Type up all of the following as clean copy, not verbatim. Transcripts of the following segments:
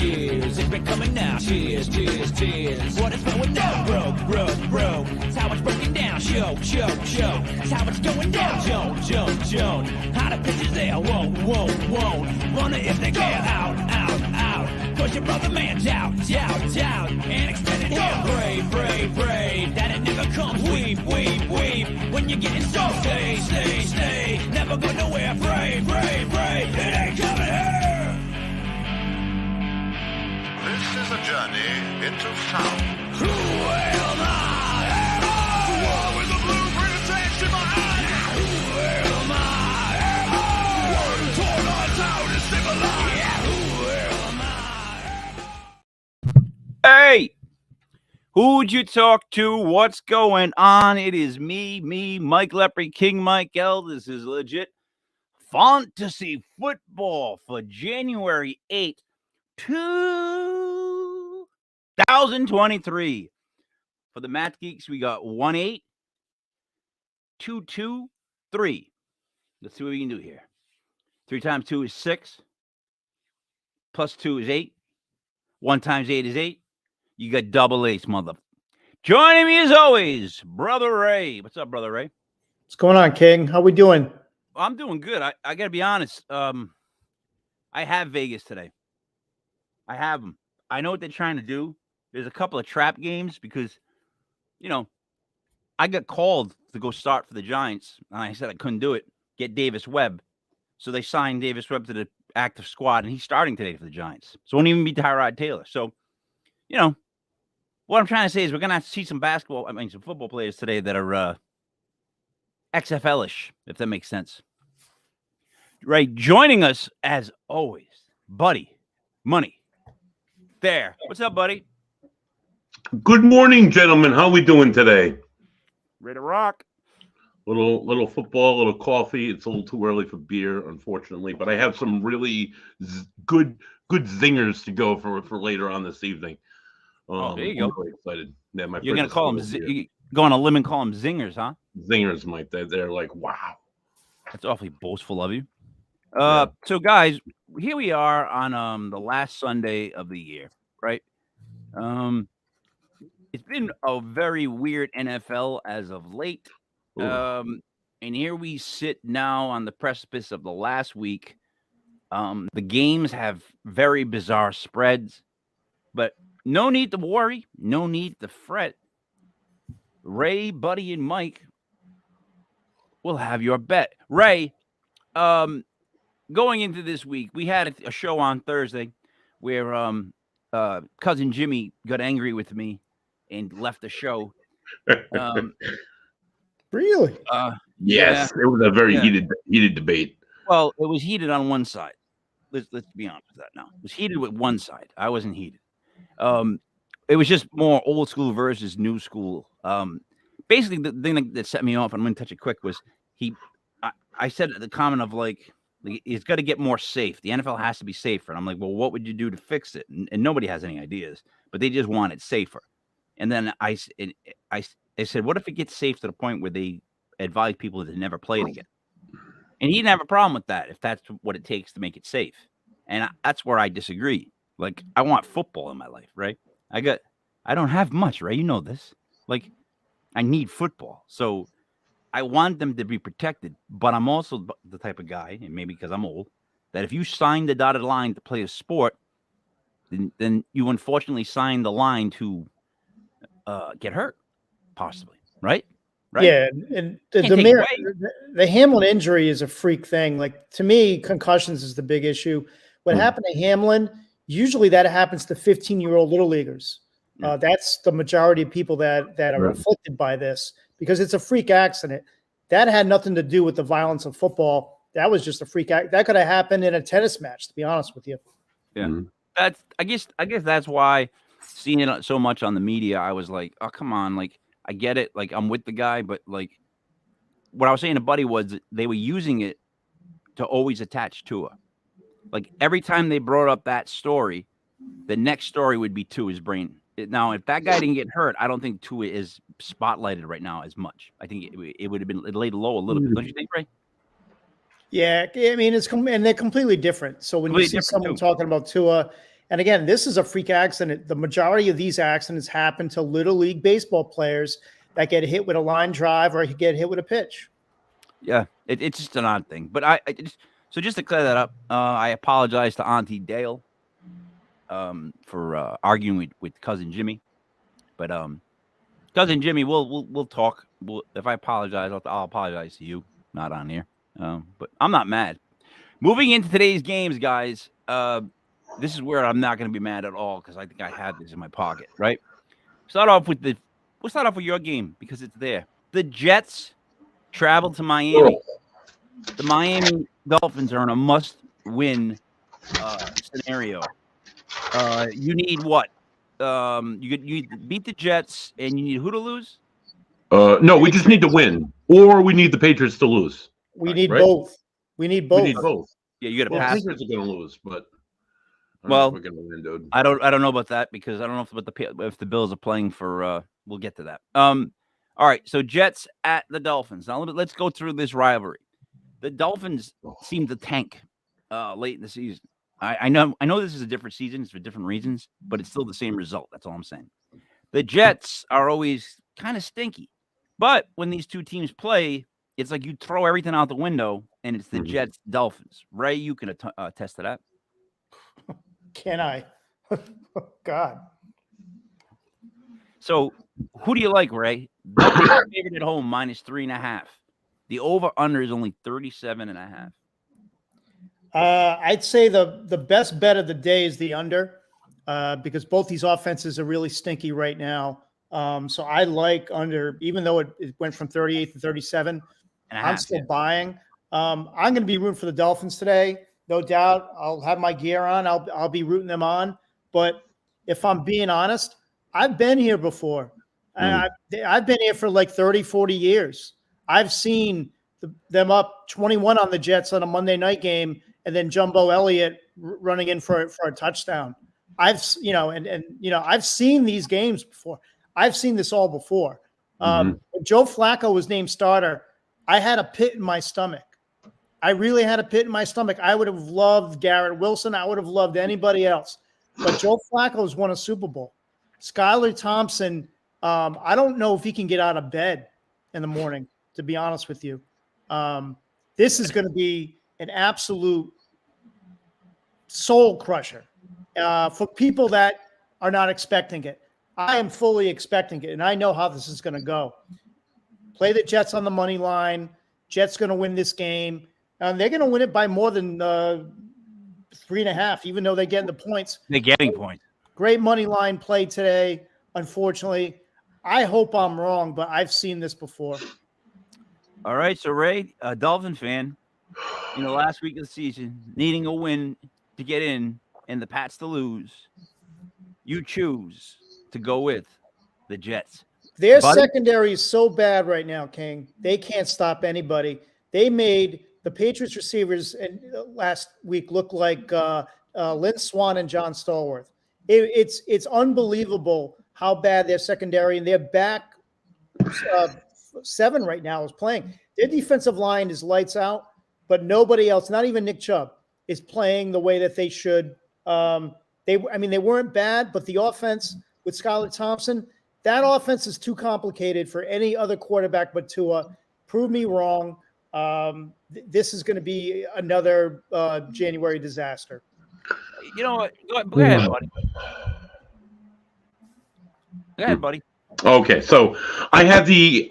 Cheers, it's been coming now. Cheers. What is going down? Bro. It's how it's breaking down. Show. It's how it's going down. Joan. How the bitches there? Won't. Wonder if they get out. Cause your brother man's out. And extended here. Brave. That it never comes. Weep. When you're getting so stay. Never go nowhere. Brave. It ain't coming here. This is a journey into sound. Who am I? The one with the blueprint attached to my eye. Who am I? The one who tore us out and still alive. Who am I? Hey, who'd you talk to? What's going on? It is me, Mike Lepre, King Mike L. This is legit fantasy football for January 8th. 2023. For the Math Geeks, we got 1-8, 2-2, 3. Let's see what we can do here. 3 times 2 is 6. Plus 2 is 8. 1 times 8 is 8. You got double ace, mother. Joining me as always, Brother Ray. What's up, Brother Ray? What's going on, King? How we doing? I'm doing good. I got to be honest. I have Vegas today. I have them. I know what they're trying to do. There's a couple of trap games because, I got called to go start for the Giants, and I said I couldn't do it. Get Davis Webb. So they signed Davis Webb to the active squad, and he's starting today for the Giants. So it won't even be Tyrod Taylor. So, what I'm trying to say is we're going to have to see some some football players today that are XFL-ish, if that makes sense. Right, joining us, as always, Buddy Money. There. What's up, buddy? Good morning, gentlemen. How we doing today? Ready to rock. Little football, little coffee. It's a little too early for beer, unfortunately, but I have some really good zingers to go for later on this evening. There you go. I'm really excited. Yeah, You're gonna call them go on a limb and call them zingers, huh? Zingers, Mike. They're like, wow. That's awfully boastful of you. So guys, here we are on the last Sunday of the year, right? It's been a very weird NFL as of late. And here we sit now on the precipice of the last week. The games have very bizarre spreads, but no need to worry, no need to fret. Ray, Buddy, and Mike will have your bet. Ray, going into this week, we had a show on Thursday where cousin Jimmy got angry with me and left the show. Really? Yes, it was a very heated debate. Well, it was heated on one side. Let's be honest with that now. It was heated with one side. I wasn't heated. It was just more old school versus new school. Basically, the thing that set me off, and I'm going to touch it quick, was I said the comment of like, it's got to get more safe. The NFL has to be safer. And I'm like, well, what would you do to fix it? And nobody has any ideas, but they just want it safer. And then I said, what if it gets safe to the point where they advise people to never play it again? And he didn't have a problem with that if that's what it takes to make it safe. And that's where I disagree. Like, I want football in my life, right? I don't have much, right? You know this. Like, I need football. So I want them to be protected. But I'm also the type of guy, and maybe because I'm old, that if you sign the dotted line to play a sport, then you unfortunately sign the line to get hurt, possibly, right? Yeah, and the Hamlin injury is a freak thing. Like, to me, concussions is the big issue. What happened to Hamlin, usually that happens to 15-year-old little leaguers. That's the majority of people that are afflicted by this because it's a freak accident. That had nothing to do with the violence of football. That was just a freak act. That could have happened in a tennis match, to be honest with you. Yeah, I guess that's why seeing it so much on the media, I was like, oh, come on. Like, I get it. Like, I'm with the guy, but like what I was saying to Buddy was they were using it to always attach Tua. Like, every time they brought up that story, The next story would be Tua's brain. Now, if that guy didn't get hurt, I don't think Tua is spotlighted right now as much. I think it would have been laid low a little bit. Don't you think, Ray? Yeah, I mean, and they're completely different. So when you see someone talking about Tua, and again, this is a freak accident. The majority of these accidents happen to Little League baseball players that get hit with a line drive or get hit with a pitch. Yeah, it's just an odd thing. But so just to clear that up, I apologize to Auntie Dale for arguing with cousin Jimmy. But cousin Jimmy, we'll talk. If I apologize, I'll apologize to you, not on here. But I'm not mad. Moving into today's games, guys. This is where I'm not going to be mad at all because I think I had this in my pocket. Right. We'll start off with your game because it's there. The Jets travel to Miami. The Miami Dolphins are in a must-win scenario. You need what? You beat the Jets, and you need who to lose? No, we just need to win, or we need the Patriots to lose. We need both. We need both. We need both. Yeah, you got to The pass. Patriots are going to lose, but well, we're going to win, dude. I don't know about that because I don't know if the Bills are playing for. We'll get to that. All right, so Jets at the Dolphins. Now let's go through this rivalry. The Dolphins seem to tank late in the season. I know this is a different season. It's for different reasons, but it's still the same result. That's all I'm saying. The Jets are always kind of stinky. But when these two teams play, it's like you throw everything out the window, and it's the Jets Dolphins. Ray, you can attest to that. Can I? God. So who do you like, Ray? The favorite at home, -3.5. The over-under is only 37.5. I'd say the best bet of the day is the under because both these offenses are really stinky right now. So I like under, even though it went from 38 to 37. I'm still buying. I'm going to be rooting for the Dolphins today, no doubt. I'll have my gear on. I'll be rooting them on. But if I'm being honest, I've been here before. I've been here for like 30, 40 years. I've seen them up 21 on the Jets on a Monday night game, and then Jumbo Elliott running in for a touchdown. I've seen these games before. I've seen this all before. When Joe Flacco was named starter, I had a pit in my stomach. I really had a pit in my stomach. I would have loved Garrett Wilson. I would have loved anybody else. But Joe Flacco's won a Super Bowl. Skylar Thompson, I don't know if he can get out of bed in the morning, to be honest with you. This is going to be an absolute soul crusher for people that are not expecting it. I am fully expecting it, and I know how this is going to go. Play the Jets on the money line. Jets going to win this game. And they're going to win it by more than 3.5, even though they're getting the points. They're getting points. Great money line play today, unfortunately. I hope I'm wrong, but I've seen this before. All right, so Ray, a Dolphin fan, last week of the season, needing a win to get in and the Pats to lose, you choose to go with the Jets. Their secondary is so bad right now, King. They can't stop anybody. They made the Patriots receivers last week look like Lynn Swann and John Stallworth. It's unbelievable how bad their secondary and their back seven right now is playing. Their defensive line is lights out, but nobody else, not even Nick Chubb, is playing the way that they should. They weren't bad, but the offense with Skylar Thompson, that offense is too complicated for any other quarterback but Tua. Prove me wrong. This is going to be another January disaster. You know what? Go ahead, buddy. Go ahead, buddy. Okay, so I had the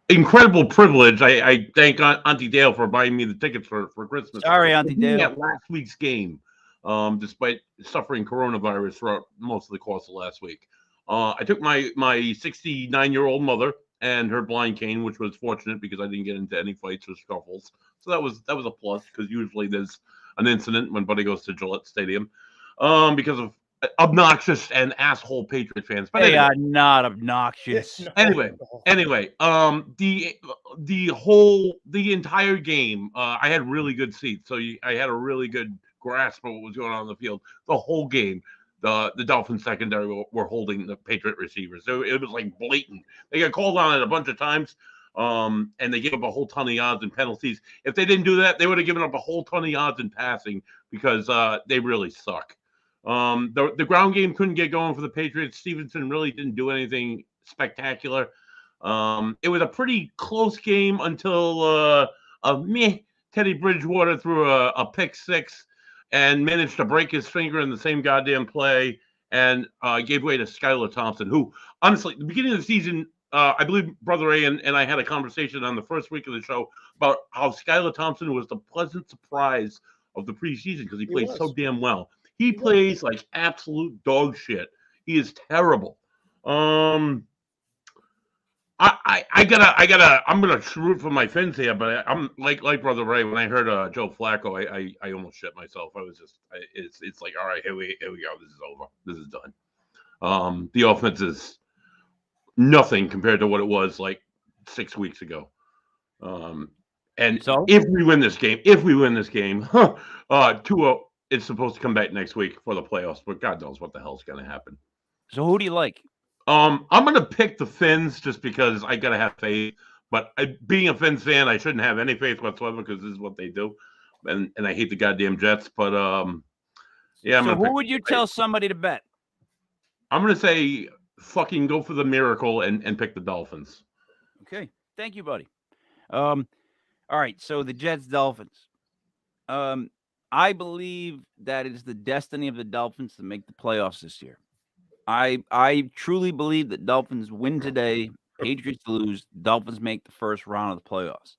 incredible privilege. I thank Auntie Dale for buying me the tickets for Christmas. Sorry, Auntie Dale. At last week's game, despite suffering coronavirus throughout most of the course of last week. I took my 69-year-old mother and her blind cane, which was fortunate because I didn't get into any fights or scuffles. So that was a plus because usually there's an incident when Buddy goes to Gillette Stadium because of obnoxious and asshole Patriot fans. But they are not obnoxious. Anyway, the entire game, I had really good seats, so I had a really good grasp of what was going on the field the whole game. The Dolphins secondary were holding the Patriot receivers. So it was like blatant. They got called on it a bunch of times, and they gave up a whole ton of yards and penalties. If they didn't do that, they would have given up a whole ton of yards in passing because they really suck. The ground game couldn't get going for the Patriots. Stevenson really didn't do anything spectacular. It was a pretty close game until Teddy Bridgewater threw a pick six and managed to break his finger in the same goddamn play and gave way to Skylar Thompson, who, honestly, the beginning of the season, I believe Brother Ray and I had a conversation on the first week of the show about how Skylar Thompson was the pleasant surprise of the preseason because he played so damn well. He plays like absolute dog shit. He is terrible. I'm gonna root for my Fins here, but I'm like Brother Ray. When I heard Joe Flacco, I almost shit myself. I was just, it's like, all right, here we go. This is over. This is done. The offense is nothing compared to what it was like 6 weeks ago. And so if we win this game, Tua is supposed to come back next week for the playoffs, but God knows what the hell's gonna happen. So who do you like? I'm gonna pick the Fins just because I gotta have faith. But being a Fins fan, I shouldn't have any faith whatsoever because this is what they do, and I hate the goddamn Jets. But yeah. So who would you tell somebody to bet? I'm gonna say fucking go for the miracle and pick the Dolphins. Okay, thank you, buddy. All right, so the Jets Dolphins. I believe that it is the destiny of the Dolphins to make the playoffs this year. I truly believe that Dolphins win today, Patriots lose, Dolphins make the first round of the playoffs.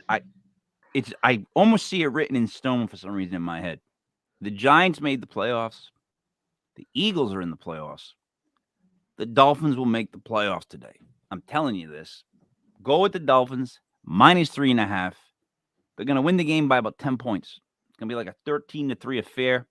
I almost see it written in stone for some reason in my head. The Giants made the playoffs. The Eagles are in the playoffs. The Dolphins will make the playoffs today. I'm telling you this. Go with the Dolphins, -3.5. They're going to win the game by about 10 points. It's going to be like a 13-3 affair.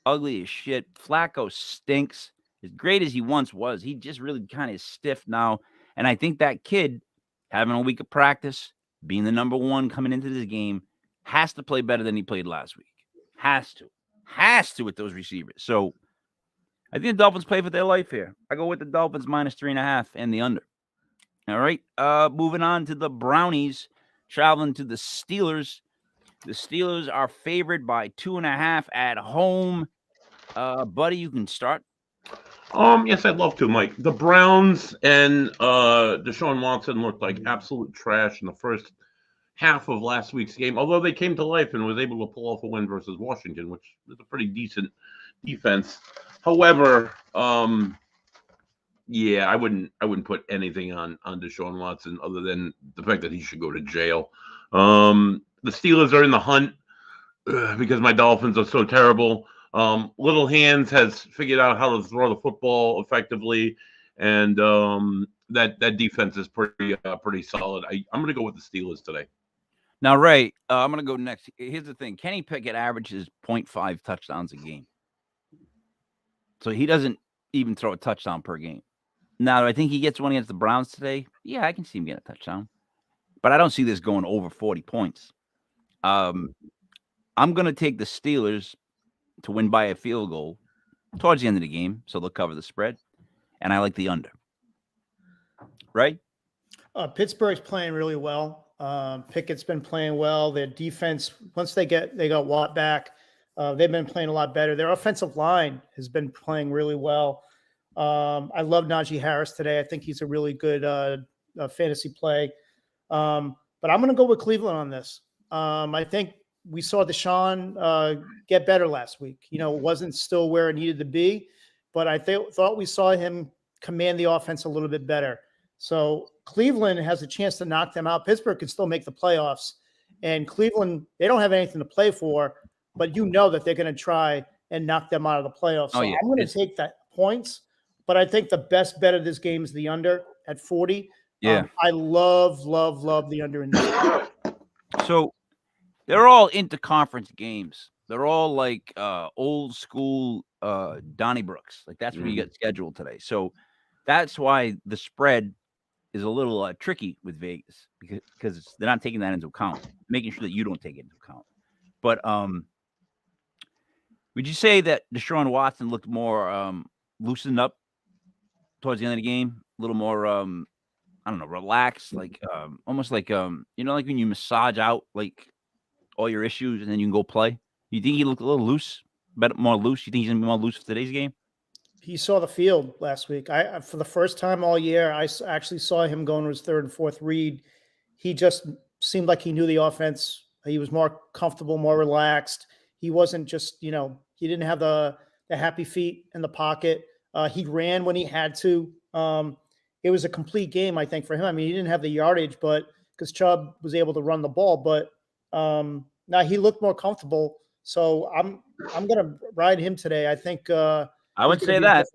Ugly as shit. Flacco stinks. As great as he once was, he just really kind of stiff now. And I think that kid, having a week of practice, being the number one coming into this game, has to play better than he played last week. Has to with those receivers. So I think the Dolphins play for their life here. I go with the Dolphins -3.5 and the under. All right. Moving on to the Brownies, traveling to the Steelers. The Steelers are favored by 2.5 at home. Buddy, you can start. Yes, I'd love to, Mike. The Browns and Deshaun Watson looked like absolute trash in the first half of last week's game, although they came to life and was able to pull off a win versus Washington, which is a pretty decent defense. However, yeah, I wouldn't put anything on Deshaun Watson other than the fact that he should go to jail. The Steelers are in the hunt because my Dolphins are so terrible. Little Hands has figured out how to throw the football effectively, and that defense is pretty solid. I'm going to go with the Steelers today. Now, Ray, I'm going to go next. Here's the thing. Kenny Pickett averages 0.5 touchdowns a game. So he doesn't even throw a touchdown per game. Now, do I think he gets one against the Browns today? Yeah, I can see him getting a touchdown. But I don't see this going over 40 points. I'm going to take the Steelers to win by a field goal towards the end of the game, so they'll cover the spread. And I like the under. Right? Pittsburgh's playing really well. Pickett's been playing well. Their defense, once they got Watt back, they've been playing a lot better. Their offensive line has been playing really well. I love Najee Harris today. I think he's a really good fantasy play. But I'm going to go with Cleveland on this. I think we saw Deshaun get better last week. You know, it wasn't still where it needed to be, but I thought we saw him command the offense a little bit better. So Cleveland has a chance to knock them out. Pittsburgh could still make the playoffs. And Cleveland, they don't have anything to play for, but you know that they're going to try and knock them out of the playoffs. So I'm going to take that points, but I think the best bet of this game is the under at 40. Yeah. I love the under in this. So they're all interconference games. They're all like old school Donnybrooks. Like that's where you get scheduled today. So that's why the spread is a little tricky with Vegas because they're not taking that into account, making sure that you don't take it into account. But Would you say that Deshaun Watson looked more loosened up towards the end of the game? A little more, I don't know, relaxed, like almost like like when you massage out like all your issues and then you can go play. You think he looked a little loose, more loose? You think he's gonna be more loose for today's game? He saw the field last week. For the first time all year, I actually saw him going to his third and fourth read. He just seemed like he knew the offense. He was more comfortable, more relaxed. He wasn't just, he didn't have the happy feet in the pocket. He ran when he had to. It was a complete game, I think, for him. I mean, he didn't have the yardage, but because Chubb was able to run the ball, but now he looked more comfortable. So I'm going to ride him today. I think I would say that.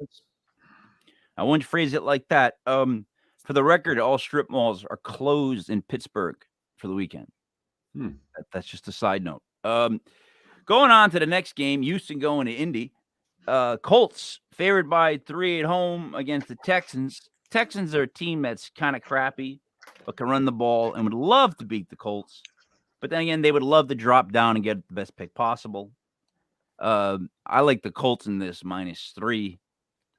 I wouldn't phrase it like that. For the record, all strip malls are closed in Pittsburgh for the weekend. That's just a side note. Going on to the next game, Houston going to Indy. Colts favored by 3 at home against the Texans. Texans are a team that's kind of crappy, but can run the ball and would love to beat the Colts. But then again, they would love to drop down and get the best pick possible. I like the Colts in this -3.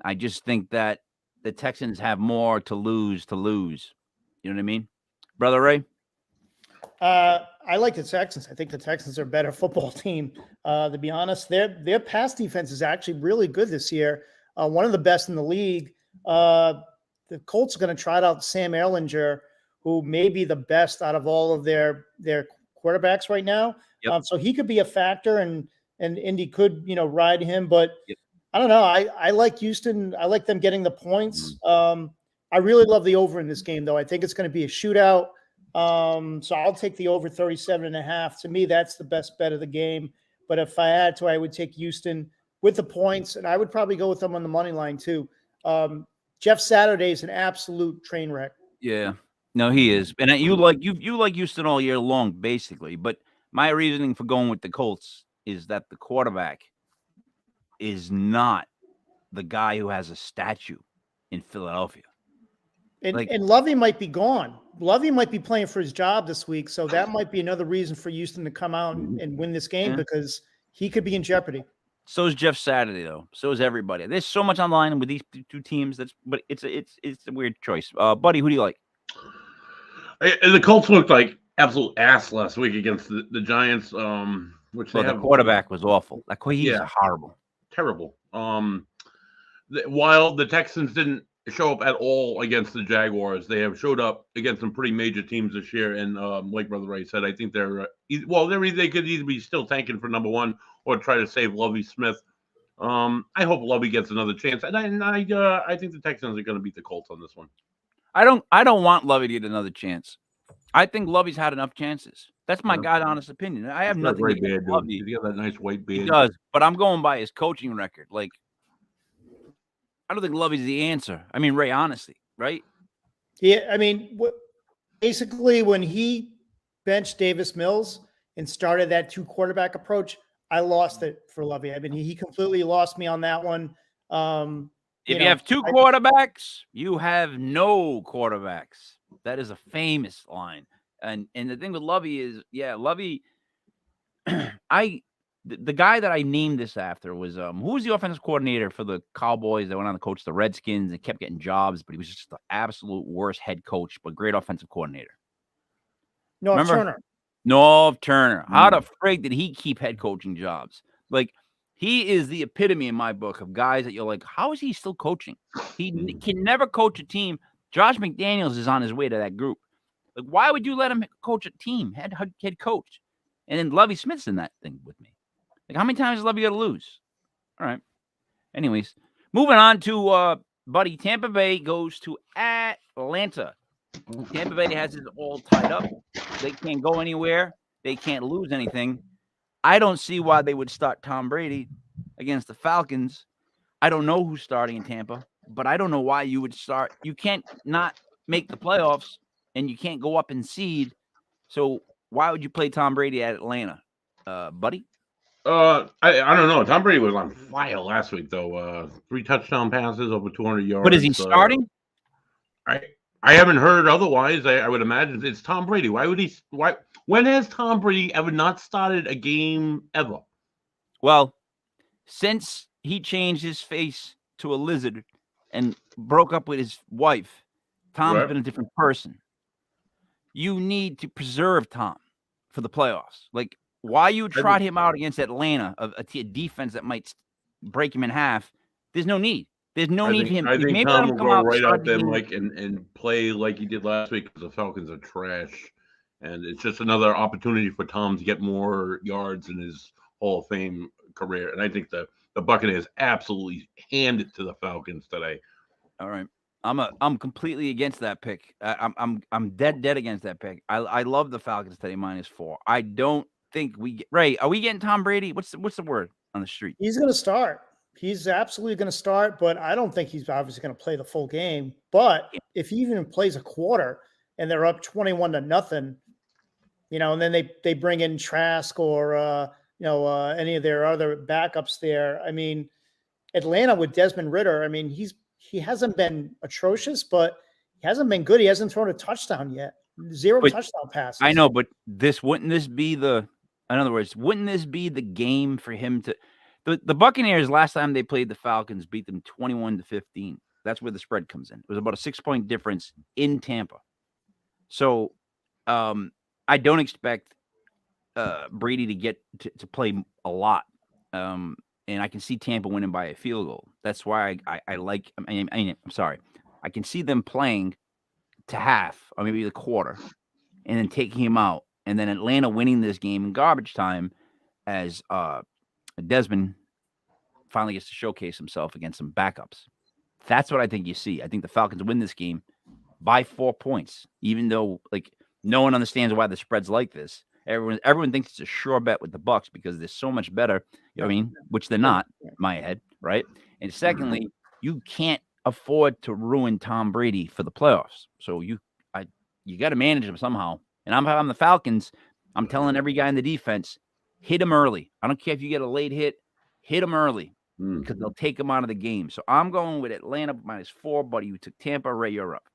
I just think that the Texans have more to lose. You know what I mean? Brother Ray? I like the Texans. I think the Texans are a better football team. To be honest, their pass defense is actually really good this year. One of the best in the league. The Colts are going to try out Sam Ehlinger, who may be the best out of all of their quarterbacks right now. Yep. So he could be a factor, and Indy could, ride him. But I don't know. I like Houston. I like them getting the points. I really love the over in this game, though. I think it's going to be a shootout. So I'll take the over 37.5. To me, that's the best bet of the game. But if I had to, I would take Houston with the points, and I would probably go with them on the money line too. Jeff Saturday is an absolute train wreck. Yeah, no, he is, and you like Houston all year long, basically. But my reasoning for going with the Colts is that the quarterback is not the guy who has a statue in Philadelphia. And Lovey might be gone. Lovey might be playing for his job this week, so that might be another reason for Houston to come out and win this game because he could be in jeopardy. So is Jeff Saturday, though. So is everybody. There's so much online with these two teams. But it's a weird choice. Buddy, who do you like? The Colts looked like absolute ass last week against the Giants. The quarterback was awful. He's horrible, terrible. While the Texans didn't show up at all against the Jaguars, they have showed up against some pretty major teams this year. And like Brother Ray said, I think they could either be still tanking for number one or try to save Lovie Smith. I hope Lovie gets another chance, and I think the Texans are going to beat the Colts on this one. I don't want Lovie to get another chance. I think Lovie's had enough chances. That's my God honest opinion. I have nothing against Lovie. He's got that nice white beard. He does, but I'm going by his coaching record. I don't think Lovie's the answer. I mean, Ray, honestly, right? Yeah, I mean, basically when he benched Davis Mills and started that 2 quarterback approach, I lost it for Lovie. I mean, he completely lost me on that one. If you have 2 quarterbacks, you have no quarterbacks. That is a famous line. And the thing with Lovie is, Lovie, the guy that I named this after was who was the offensive coordinator for the Cowboys that went on to coach the Redskins and kept getting jobs, but he was just the absolute worst head coach, but great offensive coordinator. Norv Turner. Norv Turner. How the frig did he keep head coaching jobs? He is the epitome in my book of guys that you're like, how is he still coaching? He can never coach a team. Josh McDaniels is on his way to that group. Why would you let him coach a team, head coach? And then Lovie Smith's in that thing with me. How many times does Lovie got to lose? All right. Anyways, moving on to Buddy. Tampa Bay goes to Atlanta. Tampa Bay has it all tied up. They can't go anywhere. They can't lose anything. I don't see why they would start Tom Brady against the Falcons. I don't know who's starting in Tampa, but I don't know why you would start. You can't not make the playoffs, and you can't go up and seed. So why would you play Tom Brady at Atlanta, Buddy? I don't know. Tom Brady was on fire last week, though. 3 touchdown passes, over 200 yards. But is he starting? I haven't heard otherwise. I would imagine it's Tom Brady. Why would he? When has Tom Brady ever not started a game ever? Well, Since he changed his face to a lizard and broke up with his wife, Tom's Right. been a different person. You need to preserve Tom for the playoffs. Like, why you trot him out against Atlanta, a defense that might break him in half? There's no need. There's no need for him. I think Maybe Tom let him will come go out right start out the there, game. Mike, and play like he did last week because the Falcons are trash. And it's just another opportunity for Tom to get more yards in his Hall of Fame career. And I think the Buccaneers absolutely hand it to the Falcons today. All right. I'm completely against that pick. I'm dead against that pick. I love the Falcons today -4. I don't think we get Ray. Are we getting Tom Brady? What's the word on the street? He's going to start. He's absolutely going to start, but I don't think he's obviously going to play the full game. But if he even plays a quarter and they're up 21-0, and then they bring in Trask or any of their other backups there. I mean, Atlanta with Desmond Ridder. I mean, he hasn't been atrocious, but he hasn't been good. He hasn't thrown a touchdown yet. Zero touchdown passes. I know, but wouldn't this be the game for him to? The Buccaneers last time they played the Falcons beat them 21-15. That's where the spread comes in. It was about a 6-point difference in Tampa. So, I don't expect Brady to get to play a lot. And I can see Tampa winning by a field goal. That's why I like. I'm sorry. I can see them playing to half or maybe the quarter, and then taking him out, and then Atlanta winning this game in garbage time, as Desmond finally gets to showcase himself against some backups. That's what I think you see. I think the Falcons win this game by 4 points, even though no one understands why the spread's like this. Everyone thinks it's a sure bet with the Bucs because they're so much better. You know what I mean? Which they're not, in my head, right? And secondly, you can't afford to ruin Tom Brady for the playoffs. So you got to manage him somehow. And I'm the Falcons. I'm telling every guy in the defense, hit him early. I don't care if you get a late hit him early because they'll take him out of the game. So I'm going with Atlanta -4, buddy. You took Tampa. Ray, you're up.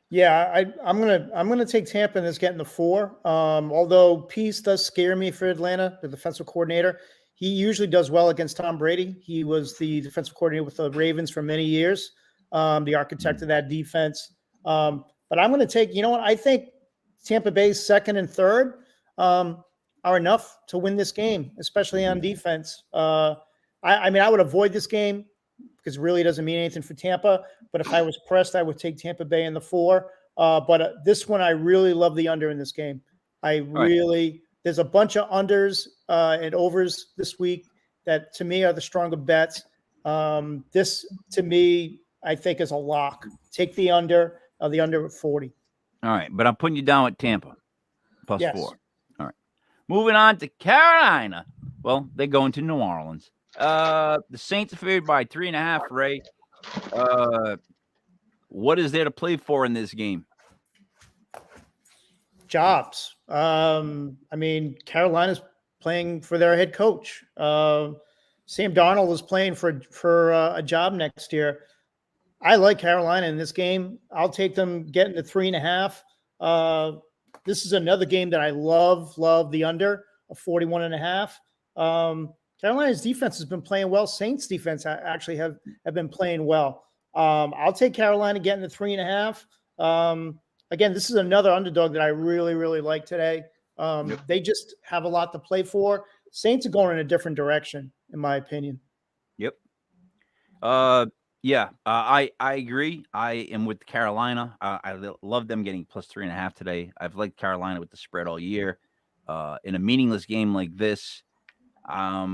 Yeah, I'm gonna take Tampa and it's getting the 4. Although Peace does scare me for Atlanta, the defensive coordinator. He usually does well against Tom Brady. He was the defensive coordinator with the Ravens for many years, the architect of that defense. But I'm going to take, I think Tampa Bay's second and third are enough to win this game, especially on defense. I would avoid this game because it really doesn't mean anything for Tampa. But if I was pressed, I would take Tampa Bay in the 4. But this one, I really love the under in this game. There's a bunch of unders and overs this week that to me are the stronger bets. This to me, I think is a lock. Take the under at 40. All right. But I'm putting you down with Tampa +4. Yes. All right. Moving on to Carolina. Well, they're going to New Orleans. The Saints are favored by 3.5, Ray. What is there to play for in this game? Jobs. Carolina's playing for their head coach. Sam Darnold is playing for a job next year. I like Carolina in this game. I'll take them getting to 3.5. This is another game that I love the under of 41.5. Carolina's defense has been playing well. Saints defense actually have been playing well. I'll take Carolina getting to 3.5. Again, this is another underdog that I really, really like today. They just have a lot to play for. Saints are going in a different direction, in my opinion. Yep. I agree. I am with Carolina. I love them getting +3.5 today. I've liked Carolina with the spread all year. In a meaningless game like this, I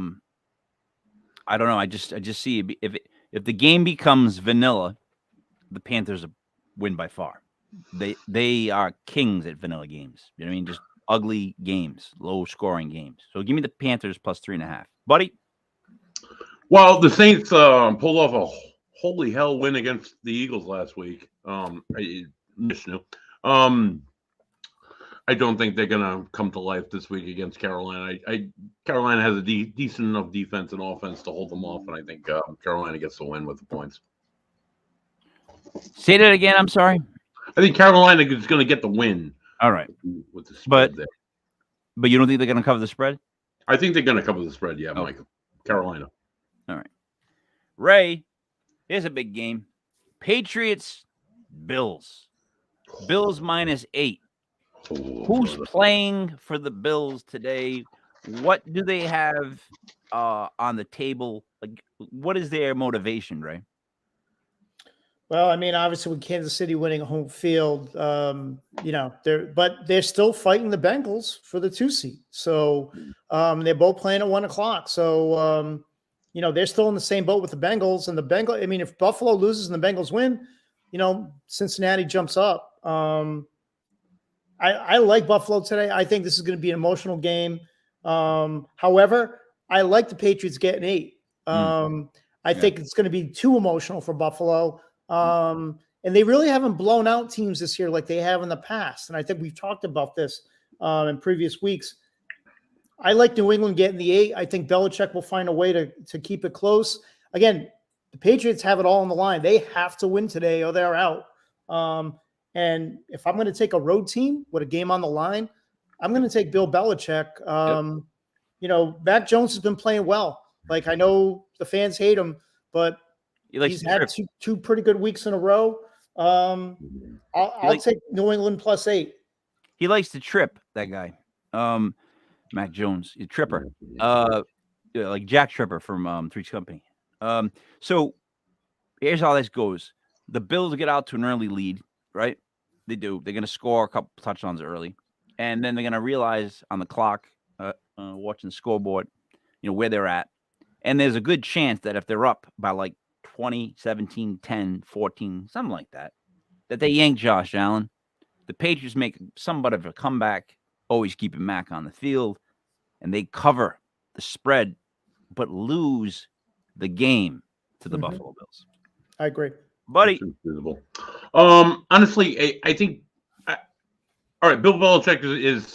don't know. I just see if the game becomes vanilla, the Panthers win by far. They are kings at vanilla games. You know what I mean? Just ugly games, low scoring games. So give me the Panthers +3.5, buddy. Well, the Saints pulled off a holy hell win against the Eagles last week. I don't think they're gonna come to life this week against Carolina. Carolina has a decent enough defense and offense to hold them off, and I think Carolina gets the win with the points. Say that again. I'm sorry. I think Carolina is going to get the win. All right, with the spread there. But you don't think they're going to cover the spread? I think they're going to cover the spread. Yeah, Michael. Carolina. All right. Ray, here's a big game. Patriots, Bills. Bills -8. Who's playing for the Bills today? What do they have on the table? Like, what is their motivation, Ray? Well, I mean, obviously with Kansas City winning a home field, they're still fighting the Bengals for the 2 seed. So they're both playing at 1:00. So they're still in the same boat with the Bengals. And the Bengals, I mean, if Buffalo loses and the Bengals win, Cincinnati jumps up. I like Buffalo today. I think this is going to be an emotional game. However, I like the Patriots getting 8. I think it's going to be too emotional for Buffalo. And they really haven't blown out teams this year like they have in the past. And I think we've talked about this in previous weeks. I like New England getting the 8. I think Belichick will find a way to keep it close. Again, the Patriots have it all on the line. They have to win today or they're out. And if I'm going to take a road team with a game on the line, I'm going to take Bill Belichick. Mac Jones has been playing well. Like, I know the fans hate him, but he's had two pretty good weeks in a row. I'll take New England +8. He likes to trip, that guy. Mac Jones, a tripper. Like Jack Tripper from Three's Company. So here's how this goes. The Bills get out to an early lead, right? They do. They're going to score a couple touchdowns early. And then they're going to realize on the clock, watching the scoreboard, where they're at. And there's a good chance that if they're up by like 20, 17, 10, 14, something like that they yank Josh Allen. The Patriots make somewhat of a comeback, always keeping Mac on the field, and they cover the spread, but lose the game to the Buffalo Bills. I agree. Buddy. Honestly, I think all right, Bill Belichick is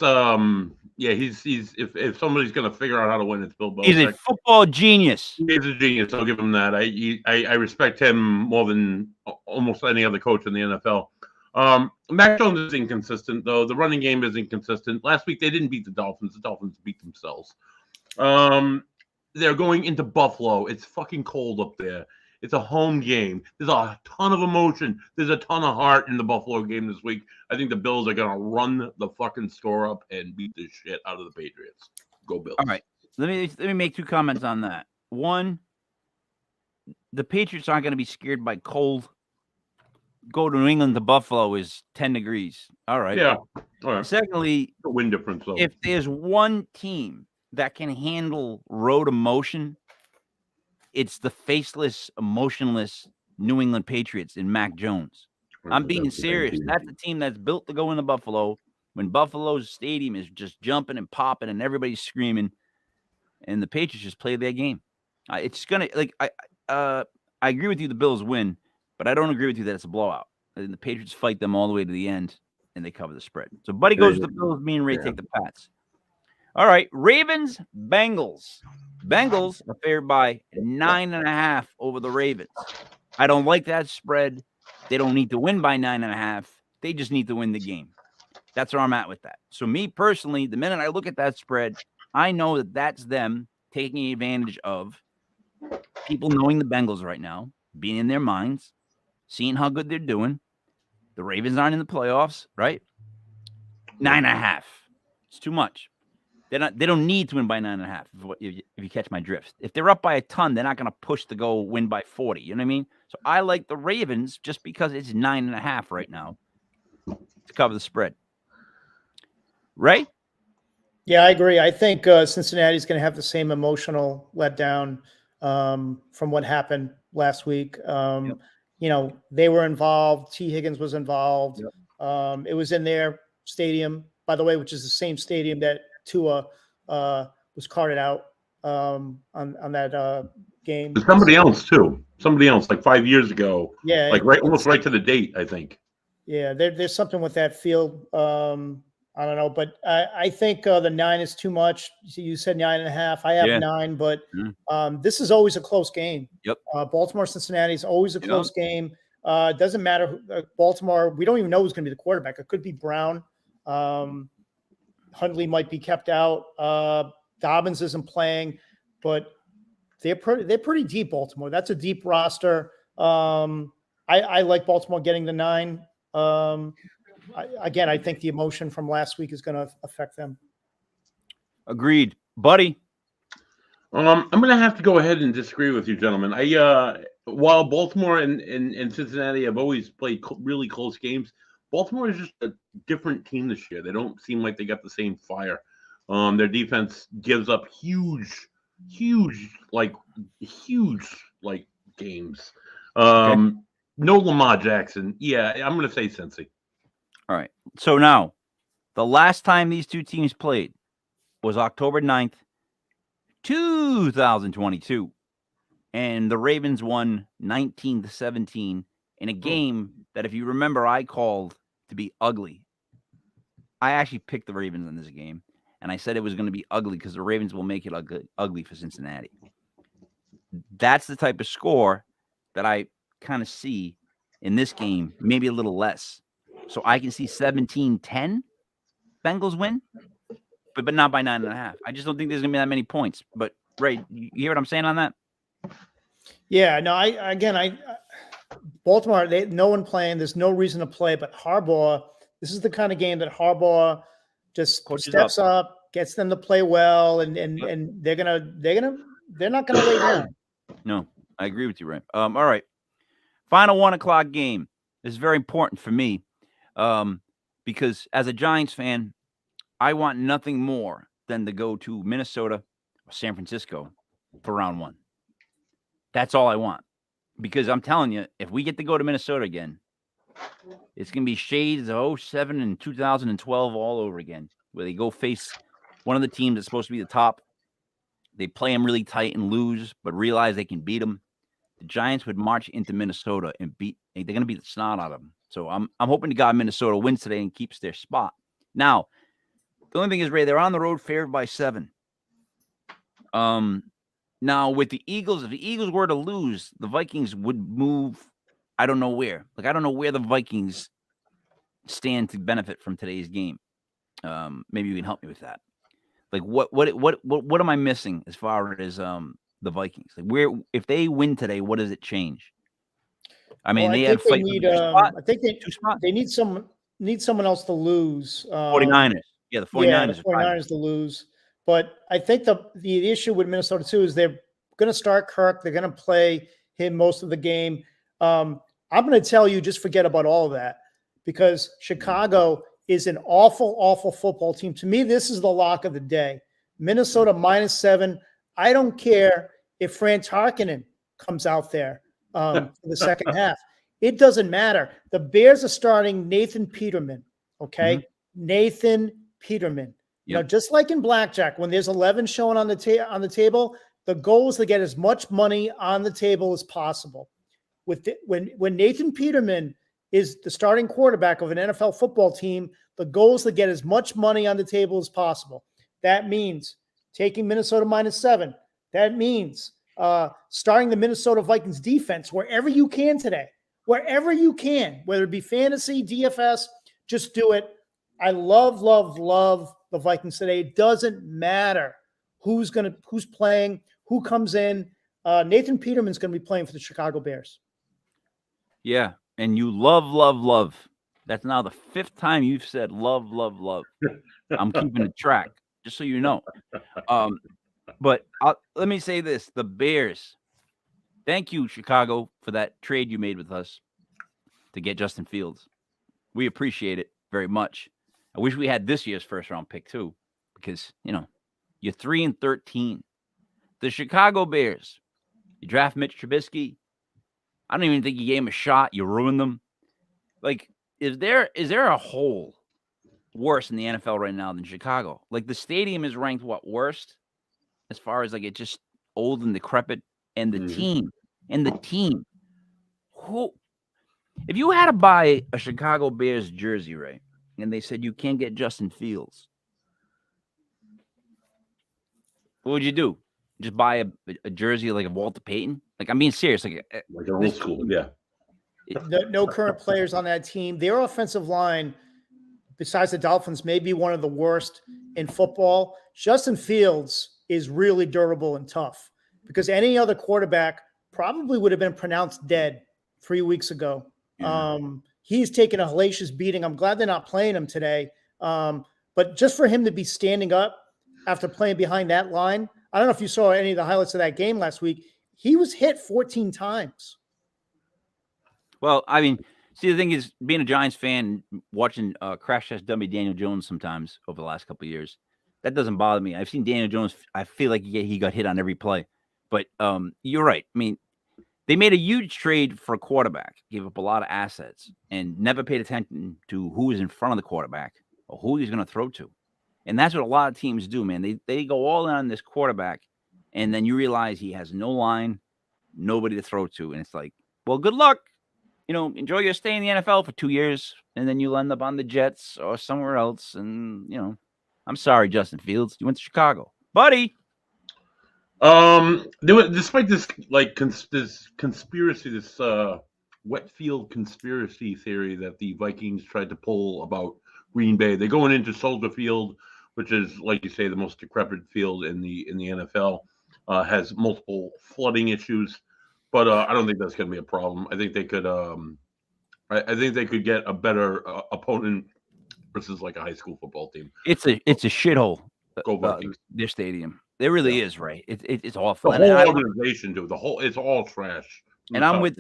he's if somebody's gonna figure out how to win, it's Bill Belichick. He's a football genius. He's a genius. I'll give him that. I respect him more than almost any other coach in the NFL. Mac Jones is inconsistent, though. The running game is inconsistent. Last week they didn't beat the Dolphins. The Dolphins beat themselves. They're going into Buffalo. It's fucking cold up there. It's a home game. There's a ton of emotion. There's a ton of heart in the Buffalo game this week. I think the Bills are going to run the fucking score up and beat the shit out of the Patriots. Go Bills. All right. Let me make 2 comments on that. One, the Patriots aren't going to be scared by cold. Go to New England to Buffalo is 10 degrees. All right. Yeah. All right. Secondly, the wind difference, though. If there's one team that can handle road emotion, it's the faceless, emotionless New England Patriots in Mac Jones. I'm being serious. That's the team that's built to go into Buffalo when Buffalo's stadium is just jumping and popping and everybody's screaming, and the Patriots just play their game. It's gonna I agree with you. The Bills win, but I don't agree with you that it's a blowout. I think the Patriots fight them all the way to the end, and they cover the spread. So Buddy goes with the Bills. Me and Ray take the Pats. All right, Ravens, Bengals. Bengals are favored by 9.5 over the Ravens. I don't like that spread. They don't need to win by 9.5. They just need to win the game. That's where I'm at with that. So me personally, the minute I look at that spread, I know that that's them taking advantage of people knowing the Bengals right now, being in their minds, seeing how good they're doing. The Ravens aren't in the playoffs, right? 9.5. It's too much. They don't need to win by 9.5 if you catch my drift. If they're up by a ton, they're not going to push to go win by 40. You know what I mean? So I like the Ravens just because it's 9.5 right now to cover the spread. Ray? Yeah, I agree. I think Cincinnati's going to have the same emotional letdown from what happened last week. They were involved. T. Higgins was involved. Yep. It was in their stadium, by the way, which is the same stadium that Tua was carted out on that game. There's somebody else too. Somebody else, like 5 years ago. Yeah, like almost right to the date, I think. Yeah, there's something with that field. I don't know, but I think the 9 is too much. You said 9.5. I have 9, but this is always a close game. Yep. Baltimore, Cincinnati is always a close game. It doesn't matter. Baltimore, we don't even know who's going to be the quarterback. It could be Brown. Huntley might be kept out. Dobbins isn't playing, but they're pretty deep, Baltimore. That's a deep roster. I like Baltimore getting the 9. I think the emotion from last week is going to affect them. Agreed. Buddy? I'm going to have to go ahead and disagree with you, gentlemen. While Baltimore and Cincinnati have always played really close games, Baltimore is just a different team this year. They don't seem like they got the same fire. Their defense gives up huge games. No Lamar Jackson. Yeah, I'm going to say Cincy. All right. So now, the last time these two teams played was October 9th, 2022. And the Ravens won 19-17 in a game that, if you remember, I called to be ugly. I actually picked the Ravens in this game, and I said it was going to be ugly because the Ravens will make it ugly for Cincinnati. That's the type of score that I kind of see in this game, maybe a little less. So I can see 17-10 Bengals win, but not by 9.5. I just don't think there's going to be that many points. But, Ray, you hear what I'm saying on that? Yeah, no, Baltimore, no one playing. There's no reason to play, but Harbaugh, this is the kind of game that Harbaugh just steps up, gets them to play well, and they're not gonna lay down. No, I agree with you, Ray. All right. Final 1:00 game. This is very important for me. Because as a Giants fan, I want nothing more than to go to Minnesota or San Francisco for round 1. That's all I want. Because I'm telling you, if we get to go to Minnesota again, it's going to be shades of 07 and 2012 all over again, where they go face one of the teams that's supposed to be the top. They play them really tight and lose, but realize they can beat them. The Giants would march into Minnesota and they're going to beat the snot out of them. So I'm hoping to God Minnesota wins today and keeps their spot. Now, the only thing is, Ray, they're on the road favored by 7. Now, with the Eagles, if the Eagles were to lose, the Vikings would move, I don't know where. Like, I don't know where the Vikings stand to benefit from today's game. Maybe you can help me with that. Like, what am I missing as far as the Vikings? Like, where, if they win today, what does it change? I mean, they have fight. I think they need someone else to lose. 49ers. Yeah, the 49ers. Yeah, the 49ers to lose. But I think the issue with Minnesota, too, is they're going to start Kirk. They're going to play him most of the game. I'm going to tell you, just forget about all of that, because Chicago is an awful, awful football team. To me, this is the lock of the day. Minnesota -7. I don't care if Fran Tarkenton comes out there for the second half. It doesn't matter. The Bears are starting Nathan Peterman, okay? Mm-hmm. Nathan Peterman. You know, just like in blackjack, when there's 11 showing on the table, the goal is to get as much money on the table as possible. When Nathan Peterman is the starting quarterback of an NFL football team, the goal is to get as much money on the table as possible. That means taking Minnesota -7. That means starting the Minnesota Vikings defense wherever you can today. Wherever you can, whether it be fantasy, DFS, just do it. I love the Vikings today. It doesn't matter who's playing, who comes in. Nathan Peterman's going to be playing for the Chicago Bears. Yeah, and you love. That's now the 5th time you've said love. I'm keeping a track, just so you know. But let me say this: the Bears. Thank you, Chicago, for that trade you made with us to get Justin Fields. We appreciate it very much. I wish we had this year's first-round pick, too, because, you know, you're 3-13. The Chicago Bears, you draft Mitch Trubisky. I don't even think you gave him a shot. You ruined them. Like, is there a hole worse in the NFL right now than Chicago? Like, the stadium is ranked, worst? As far as, like, it's just old and decrepit. And the team. Who, if you had to buy a Chicago Bears jersey, right, and they said you can't get Justin Fields, what would you do? Just buy a jersey like a Walter Payton? Like, I'm being serious. Like an old school, yeah. No current players on that team. Their offensive line, besides the Dolphins, may be one of the worst in football. Justin Fields is really durable and tough. because any other quarterback probably would have been pronounced dead 3 weeks ago. Yeah. He's taken a hellacious beating. I'm glad they're not playing him today. But just for him to be standing up after playing behind that line, I don't know if you saw any of the highlights of that game last week. He was hit 14 times. Well, I mean, see, the thing is, being a Giants fan, watching crash test dummy Daniel Jones sometimes over the last couple of years, that doesn't bother me. I've seen Daniel Jones. I feel like he got hit on every play. But you're right. I mean, they made a huge trade for a quarterback, gave up a lot of assets, and never paid attention to who was in front of the quarterback or who he's going to throw to. And that's what a lot of teams do, man. They go all in on this quarterback, and then you realize he has no line, nobody to throw to. And it's like, well, good luck. Enjoy your stay in the NFL for 2 years, and then you'll end up on the Jets or somewhere else. And, I'm sorry, Justin Fields. You went to Chicago. Buddy. Despite this this conspiracy, this wet field conspiracy theory that the Vikings tried to pull about Green Bay, they're going into Soldier Field, which is, like you say, the most decrepit field in the NFL, has multiple flooding issues, but I don't think that's going to be a problem. I think they could, I think they could get a better opponent versus like a high school football team. It's a shithole. Go Vikings. Their stadium. It really is, right? It's awful. The whole organization, dude. It's all trash. And I'm with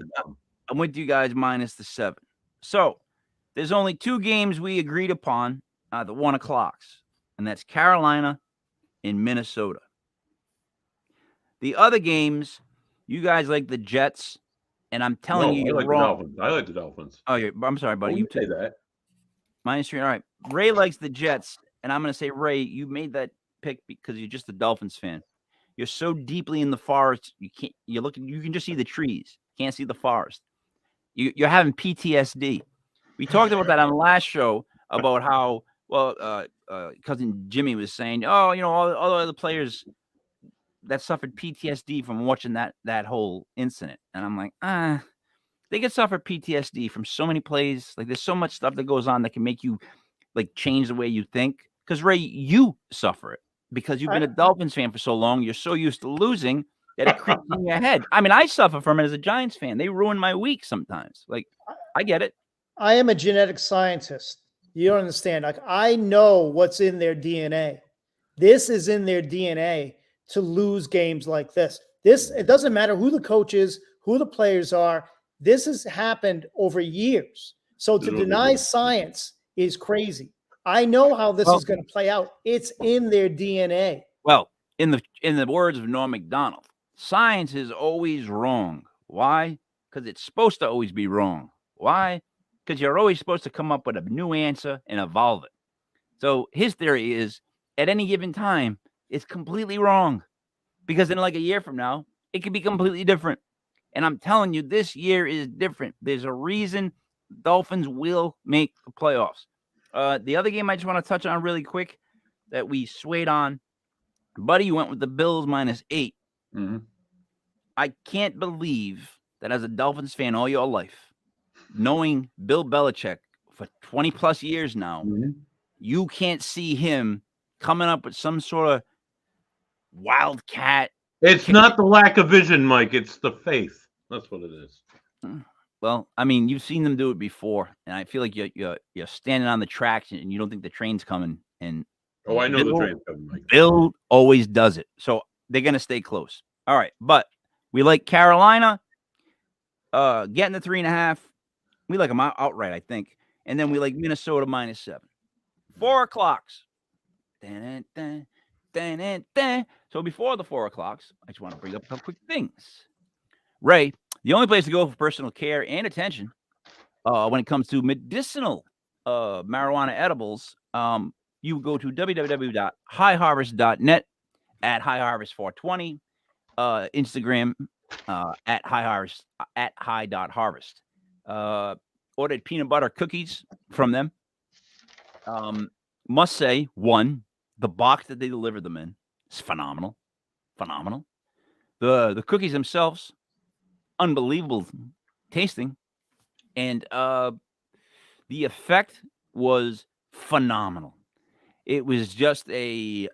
you guys minus the 7. So there's only 2 games we agreed upon, the 1 o'clocks, and that's Carolina and Minnesota. The other games, you guys like the Jets, and I'm telling you, you're wrong. I like the Dolphins. Oh, I'm sorry, buddy. You say that. -3. All right. Ray likes the Jets, and I'm going to say, Ray, you made that pick because you're just a Dolphins fan. You're so deeply in the forest, you can just see the trees. Can't see the forest. You're having PTSD. We talked about that on the last show about how, cousin Jimmy was saying, all the other players that suffered PTSD from watching that whole incident. And I'm like, they could suffer PTSD from so many plays. Like, there's so much stuff that goes on that can make you like change the way you think. Because Ray, you suffer it because you've been a Dolphins fan for so long. You're so used to losing that it creeps in your head. I mean, I suffer from it as a Giants fan. They ruin my week sometimes. Like, I get it. I am a genetic scientist. You don't understand. Like, I know what's in their DNA. This is in their DNA to lose games like this. It doesn't matter who the coach is, who the players are. This has happened over years. So to deny science is crazy. I know how this is going to play out. It's in their DNA. Well, in the words of Norm Macdonald, science is always wrong. Why? Because it's supposed to always be wrong. Why? Because you're always supposed to come up with a new answer and evolve it. So his theory is, at any given time, it's completely wrong. Because in like a year from now, it could be completely different. And I'm telling you, this year is different. There's a reason Dolphins will make the playoffs. The other game I just want to touch on really quick that we swayed on, buddy, you went with the Bills -8. Mm-hmm. I can't believe that as a Dolphins fan all your life, knowing Bill Belichick for 20 plus years now, you can't see him coming up with some sort of wildcat. It's not the lack of vision, Mike. It's the faith. That's what it is. Well, I mean, you've seen them do it before, and I feel like you're standing on the tracks and you don't think the train's coming. And I know the train's coming, Mike. Bill always does it, so they're gonna stay close. All right, but we like Carolina, getting the 3.5. We like them outright, I think, and then we like Minnesota -7. 4 o'clocks. Dun, dun, dun, dun, dun. So before the 4 o'clocks, I just want to bring up a couple quick things. Ray, the only place to go for personal care and attention when it comes to medicinal marijuana edibles, you go to www.highharvest.net at highharvest420, Instagram at highharvest at high.harvest. Ordered peanut butter cookies from them. Must say, one, the box that they delivered them in is phenomenal. Phenomenal. The cookies themselves, unbelievable tasting. And the effect was phenomenal. It was just a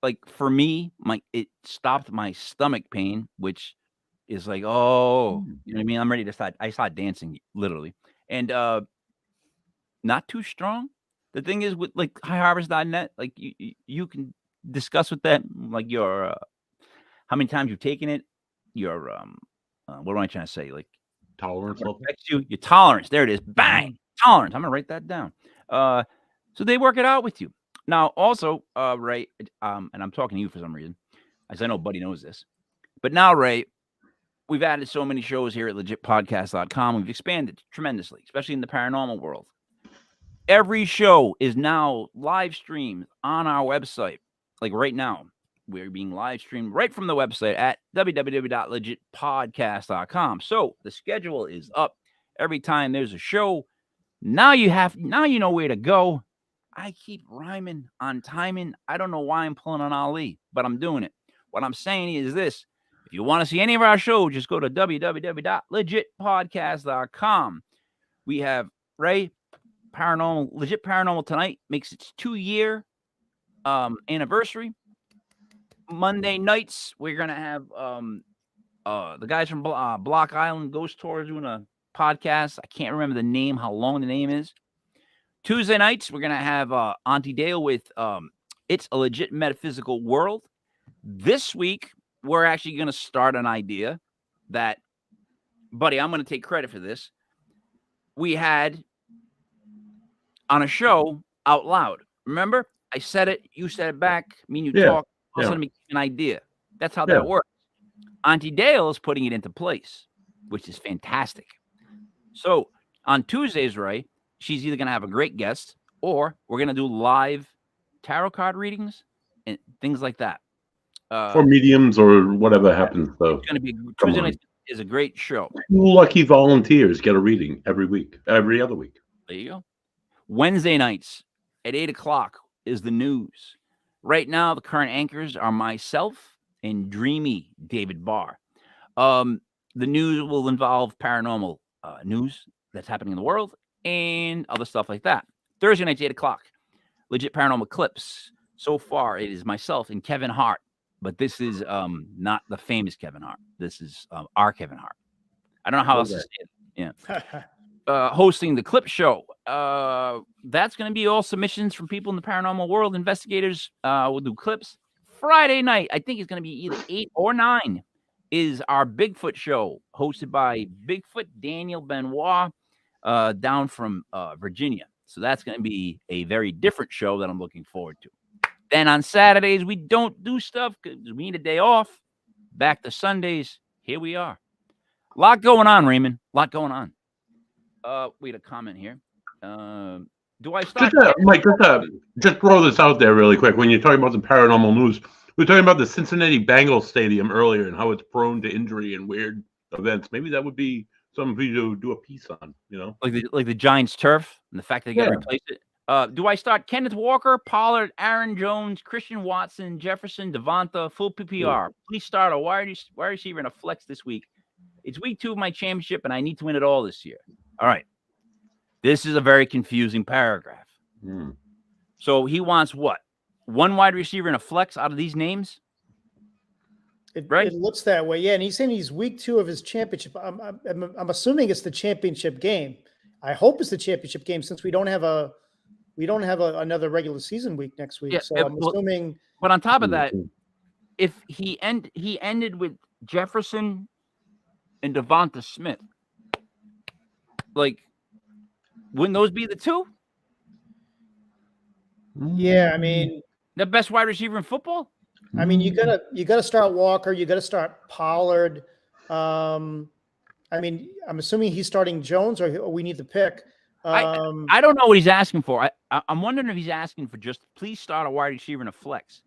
like for me, it stopped my stomach pain, which is like, oh, you know what I mean? I'm ready to start. I start dancing literally, and not too strong. The thing is with like highharvest.net, like you can discuss with that, like your how many times you've taken it, your what am I trying to say? Like Tolerance level. your tolerance. There it is. Bang. Tolerance. I'm gonna write that down. So they work it out with you. Now, also, Ray, and I'm talking to you for some reason, as I know Buddy knows this. But now, Ray, we've added so many shows here at legitpodcast.com. We've expanded tremendously, especially in the paranormal world. Every show is now live streamed on our website. Like right now, we're being live streamed right from the website at www.legitpodcast.com. So the schedule is up every time there's a show. Now you know where to go. I keep rhyming on timing. I don't know why I'm pulling on Ali, but I'm doing it. What I'm saying is this. If you want to see any of our shows, just go to www.legitpodcast.com. We have Ray Legit Paranormal tonight makes its 2-year anniversary. Monday nights, we're going to have the guys from Block Island Ghost Tours doing a podcast. I can't remember the name, how long the name is. Tuesday nights, we're going to have Auntie Dale with It's a Legit Metaphysical World. This week, we're actually going to start an idea that, Buddy, I'm going to take credit for this. We had on a show out loud. Remember? I said it, you said it back, me and you talk. All of a sudden, we get an idea. That's how that works. Auntie Dale is putting it into place, which is fantastic. So on Tuesdays, Ray, she's either going to have a great guest or we're going to do live tarot card readings and things like that. For mediums or whatever happens. So it's going to be Tuesday night is a great show. 2 lucky volunteers get a reading every other week. There you go. Wednesday nights at 8:00 is the news. Right now, the current anchors are myself and Dreamy David Barr. The news will involve paranormal news that's happening in the world and other stuff like that. Thursday nights, 8:00. Legit Paranormal Clips. So far, it is myself and Kevin Hart. But this is not the famous Kevin Hart. This is our Kevin Hart. I don't know how else to say it. Yeah. Hosting the Clip Show. That's going to be all submissions from people in the paranormal world. Investigators will do clips. Friday night, I think it's going to be either 8 or 9, is our Bigfoot show, hosted by Bigfoot Daniel Benoit down from Virginia. So that's going to be a very different show that I'm looking forward to. Then on Saturdays, we don't do stuff because we need a day off. Back to Sundays. Here we are. A lot going on, Raymond. A lot going on. We had a comment here. Do I start? Mike, just throw this out there really quick. When you're talking about the paranormal news, we were talking about the Cincinnati Bengals Stadium earlier and how it's prone to injury and weird events. Maybe that would be something for you to do a piece on, you know? Like the Giants turf and the fact that they got to replace it. Do I start Kenneth Walker, Pollard, Aaron Jones, Christian Watson, Jefferson, Devonta, full PPR? Please start a wide receiver and a flex this week. It's week 2 of my championship, and I need to win it all this year. All right. This is a very confusing paragraph. So he wants what? 1 wide receiver and a flex out of these names? Right? It looks that way. Yeah, and he's saying he's week 2 of his championship. I'm assuming it's the championship game. I hope it's the championship game since we don't have another regular season week next week. So I'm assuming. But on top of that, if he ended with Jefferson and Devonta Smith, like, wouldn't those be the 2? Yeah, I mean, the best wide receiver in football. I mean, you gotta start Walker. You gotta start Pollard. I mean, I'm assuming he's starting Jones, or we need to pick. I don't know what he's asking for. I'm wondering if he's asking for just please start a wide receiver and a flex.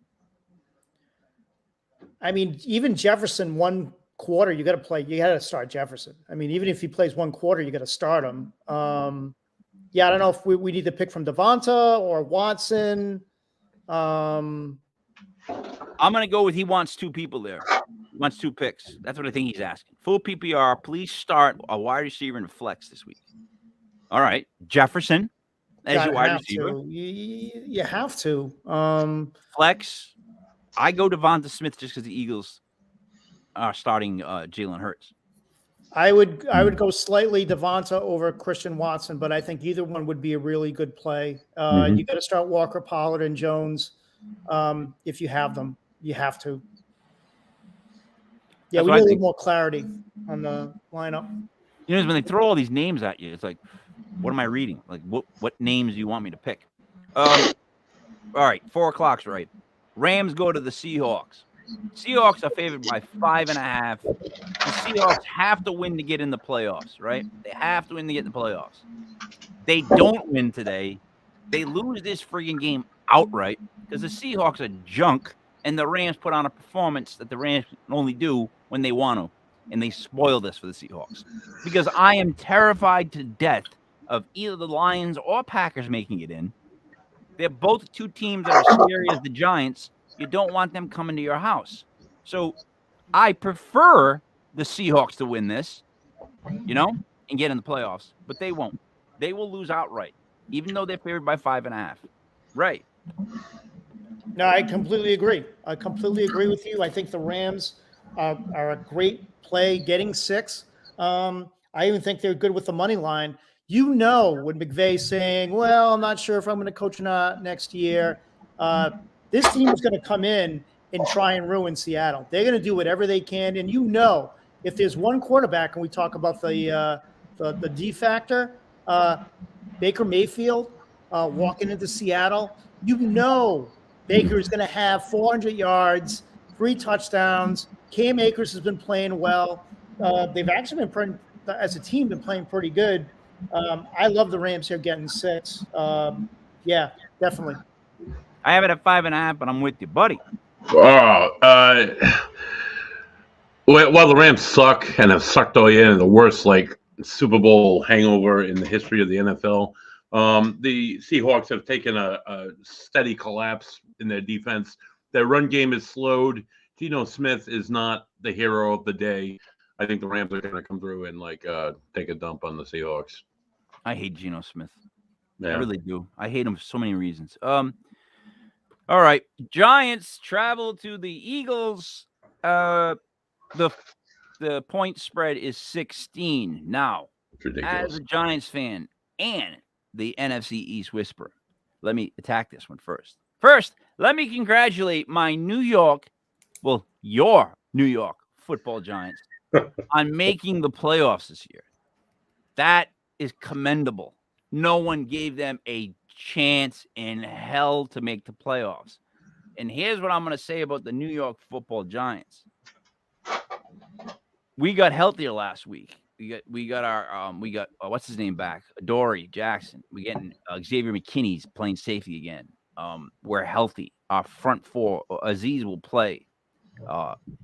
I mean, even Jefferson 1 quarter, you got to play. You got to start Jefferson. I mean, even if he plays 1 quarter, you got to start him. Yeah, I don't know if we need to pick from Devonta or Watson. I'm gonna go with he wants 2 people there. He wants 2 picks. That's what I think he's asking. Full PPR. Please start a wide receiver and a flex this week. All right, Jefferson as your wide receiver. You have to. Flex. I go Devonta Smith just because the Eagles are starting Jalen Hurts. I would go slightly Devonta over Christian Watson, but I think either one would be a really good play. You got to start Walker, Pollard, and Jones if you have them. You have to. Yeah, we need a little more clarity on the lineup. You know, when they throw all these names at you, it's like, what am I reading? Like, what names do you want me to pick? All right, 4 o'clock's right. Rams go to the Seahawks. Seahawks are favored by 5.5. The Seahawks have to win to get in the playoffs, right? They have to win to get in the playoffs. They don't win today. They lose this friggin' game outright because the Seahawks are junk, and the Rams put on a performance that the Rams can only do when they want to, and they spoil this for the Seahawks. Because I am terrified to death of either the Lions or Packers making it in. They're both two teams that are scary as the Giants. You don't want them coming to your house. So I prefer the Seahawks to win this, you know, and get in the playoffs. But they won't. They will lose outright, even though they're favored by 5.5. Right. No, I completely agree. I completely agree with you. I think the Rams are a great play getting 6. I even think they're good with the money line. You know, when McVay's saying, well, I'm not sure if I'm going to coach or not next year, this team is going to come in and try and ruin Seattle. They're going to do whatever they can. And you know, if there's one quarterback, and we talk about the D factor, Baker Mayfield walking into Seattle, you know Baker is going to have 400 yards, 3 touchdowns. Cam Akers has been playing well. They've actually been, as a team, been playing pretty good. I love the Rams here getting 6. Yeah, definitely. I have it at 5.5, but I'm with you, buddy. While the Rams suck and have sucked all year, and the worst Super Bowl hangover in the history of the NFL, the Seahawks have taken a steady collapse in their defense. Their run game is slowed. Geno Smith is not the hero of the day. I think the Rams are going to come through and take a dump on the Seahawks. I hate Geno Smith. Yeah. I really do. I hate him for so many reasons. All right, Giants travel to the Eagles. The point spread is 16. Now, It's ridiculous. as a Giants fan and the NFC East whisperer, let me attack this one first. First, let me congratulate my your New York football Giants on making the playoffs this year. That is commendable. No one gave them a chance in hell to make the playoffs. And here's what I'm going to say about the New York football Giants. We got healthier last week. We got our what's his name back? Adoree Jackson. We getting Xavier McKinney's playing safety again. We're healthy. Our front 4, Aziz will play.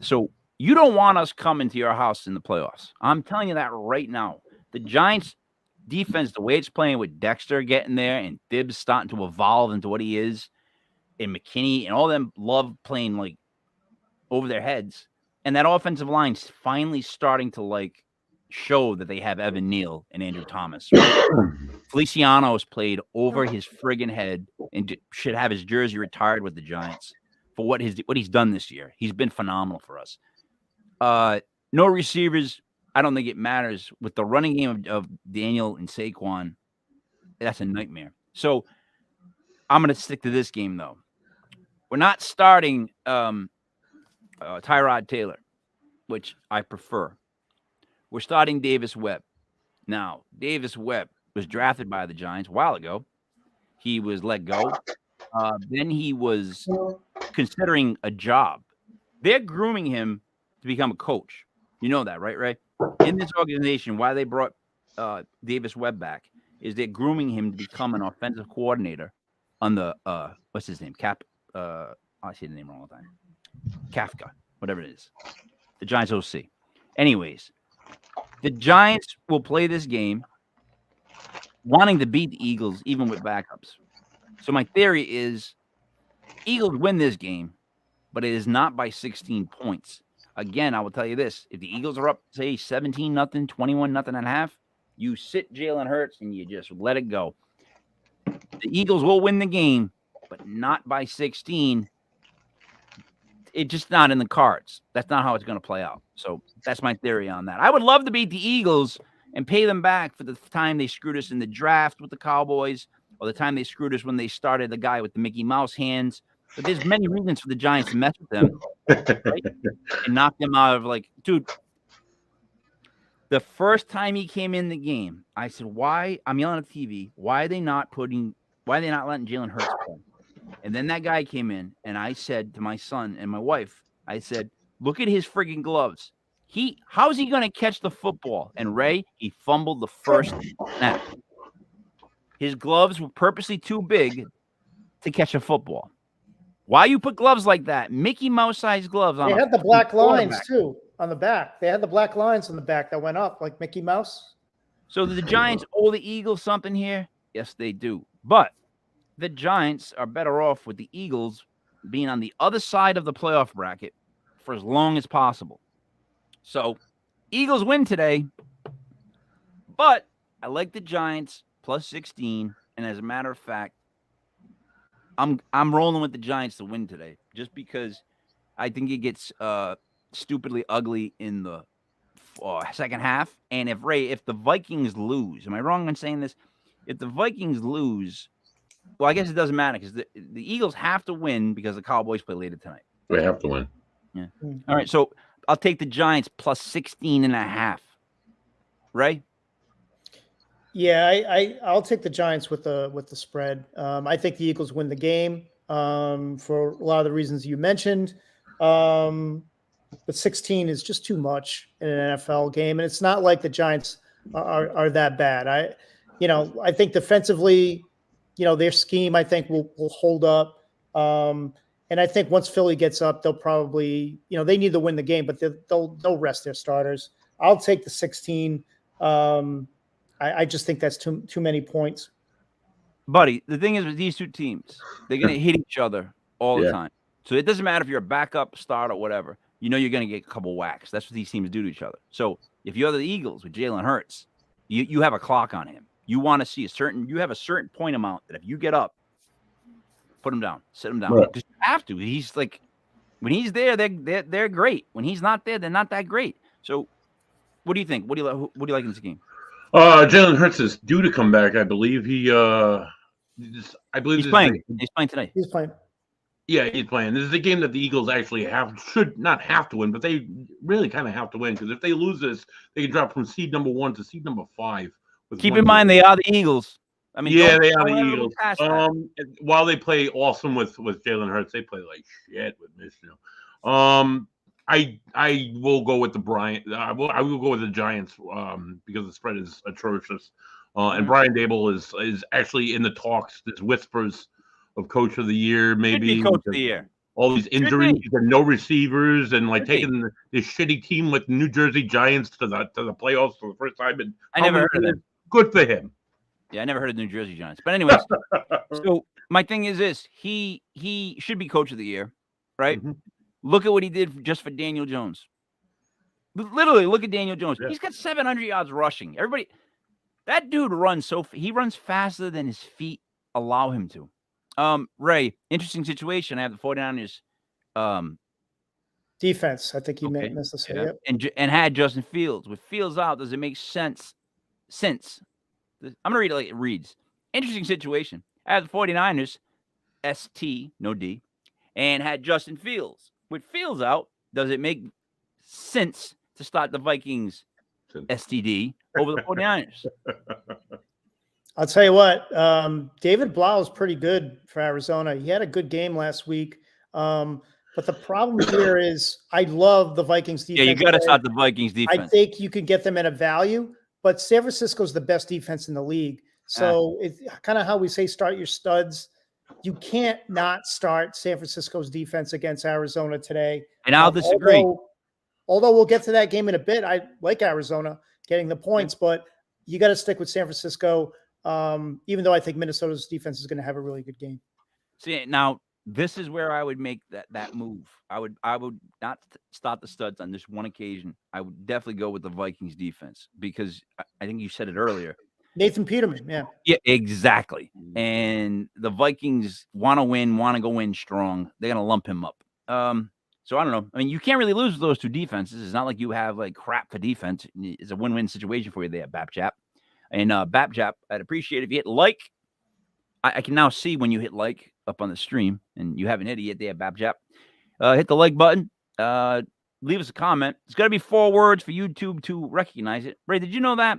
So you don't want us coming to your house in the playoffs. I'm telling you that right now. The Giants defense, the way it's playing with Dexter getting there and Thibs starting to evolve into what he is, and McKinney and all them love playing over their heads. And that offensive line's finally starting to show that they have Evan Neal and Andrew Thomas. Right? Feliciano has played over his friggin' head and should have his jersey retired with the Giants for what he's done this year. He's been phenomenal for us. No receivers. I don't think it matters. With the running game of Daniel and Saquon, that's a nightmare. So I'm going to stick to this game, though. We're not starting Tyrod Taylor, which I prefer. We're starting Davis Webb. Now, Davis Webb was drafted by the Giants a while ago. He was let go. Then he was considering a job. They're grooming him to become a coach. You know that, right, Ray? In this organization, why they brought Davis Webb back is they're grooming him to become an offensive coordinator on the what's his name? I say the name wrong all the time. Kafka, whatever it is. The Giants OC. Anyways, the Giants will play this game wanting to beat the Eagles even with backups. So my theory is Eagles win this game, but it is not by 16 points. Again, I will tell you this. If the Eagles are up, say, 17-0, 21-0 and a half, you sit Jalen Hurts and you just let it go. The Eagles will win the game, but not by 16. it's just not in the cards. That's not how it's going to play out. So that's my theory on that. I would love to beat the Eagles and pay them back for the time they screwed us in the draft with the Cowboys, or the time they screwed us when they started the guy with the Mickey Mouse hands. But there's many reasons for the Giants to mess with them, right? And knock them out of, like, dude. The first time he came in the game, I said, "Why?" I'm yelling at the TV. Why are they not letting Jalen Hurts play? And then that guy came in, and I said to my son and my wife, I said, "Look at his friggin' gloves. How's he going to catch the football?" And Ray, he fumbled the first snap. His gloves were purposely too big to catch a football. Why you put gloves like that? Mickey Mouse-sized gloves on. They had the black lines too on the back. They had the black lines on the back that went up like Mickey Mouse. So do the Giants owe the Eagles something here? Yes, they do. But the Giants are better off with the Eagles being on the other side of the playoff bracket for as long as possible. So Eagles win today, but I like the Giants plus 16. And as a matter of fact, I'm rolling with the Giants to win today, just because I think it gets stupidly ugly in the second half. And if the Vikings lose, am I wrong in saying this? If the Vikings lose, well, I guess it doesn't matter because the Eagles have to win because the Cowboys play later tonight. We have to win. Yeah. All right. So I'll take the Giants plus 16.5. Right? Yeah, I'll take the Giants with the spread. I think the Eagles win the game for a lot of the reasons you mentioned. But 16 is just too much in an NFL game, and it's not like the Giants are that bad. I think defensively, their scheme I think will hold up. And I think once Philly gets up, they'll probably, they need to win the game, but they'll rest their starters. I'll take the 16. I just think that's too many points. Buddy, the thing is with these two teams, they're going to hit each other all the time. So it doesn't matter if you're a backup, starter, whatever. You're going to get a couple whacks. That's what these teams do to each other. So if you're the Eagles with Jalen Hurts, you have a clock on him. You want to see you have a certain point amount that if you get up, put him down, sit him down. Because you have to. He's like, when he's there, they're great. When he's not there, they're not that great. So what do you think? What do you like in this game? Jalen Hurts is due to come back. I believe he's playing. He's playing today. He's playing. Yeah, he's playing. This is a game that the Eagles actually should not have to win, but they really kind of have to win because if they lose this, they can drop from seed number 1 to seed number 5. Keep in mind they are the Eagles. I mean, yeah, they are the Eagles. While they play awesome with Jalen Hurts, they play like shit with Michigan. I will go with I will go with the Giants because the spread is atrocious. And Brian Dable is actually in the talks. There's whispers of Coach of the Year, maybe Coach of the Year. All these injuries and no receivers, and like taking this shitty team with New Jersey Giants to the playoffs for the first time. And I never heard of them. Good for him. Yeah, I never heard of the New Jersey Giants. But anyways, so my thing is this: he should be Coach of the Year, right? Mm-hmm. Look at what he did just for Daniel Jones. Literally, look at Daniel Jones. Yeah. He's got 700 yards rushing. That dude runs he runs faster than his feet allow him to. Ray, interesting situation. I have the 49ers defense. I think you missed to say it. And had Justin Fields. With Fields out, does it make sense? I'm going to read it like it reads. Interesting situation. I have the 49ers, ST, no D, and had Justin Fields. With Fields out, does it make sense to start the Vikings STD over the 49ers? I'll tell you what, David Blau is pretty good for Arizona. He had a good game last week. But the problem here is I love the Vikings defense. Yeah, you got to start the Vikings defense. I think you can get them at a value, but San Francisco's the best defense in the league. So it's kind of how we say start your studs. You can't not start San Francisco's defense against Arizona today. And I'll disagree. Although we'll get to that game in a bit. I like Arizona getting the points, but you got to stick with San Francisco. Even though I think Minnesota's defense is going to have a really good game. See, now this is where I would make that move. I would not start the studs on this one occasion. I would definitely go with the Vikings defense because I think you said it earlier. Nathan Peterman, yeah. Yeah, exactly. And the Vikings want to win, want to go in strong. They're going to lump him up. So I don't know. I mean, you can't really lose those two defenses. It's not like you have like crap for defense. It's a win-win situation for you there, BapJap. And BapJap, I'd appreciate if you hit like. I can now see when you hit like up on the stream, and you haven't hit it yet there, BapJap. Hit the like button. Leave us a comment. It's got to be 4 words for YouTube to recognize it. Ray, did you know that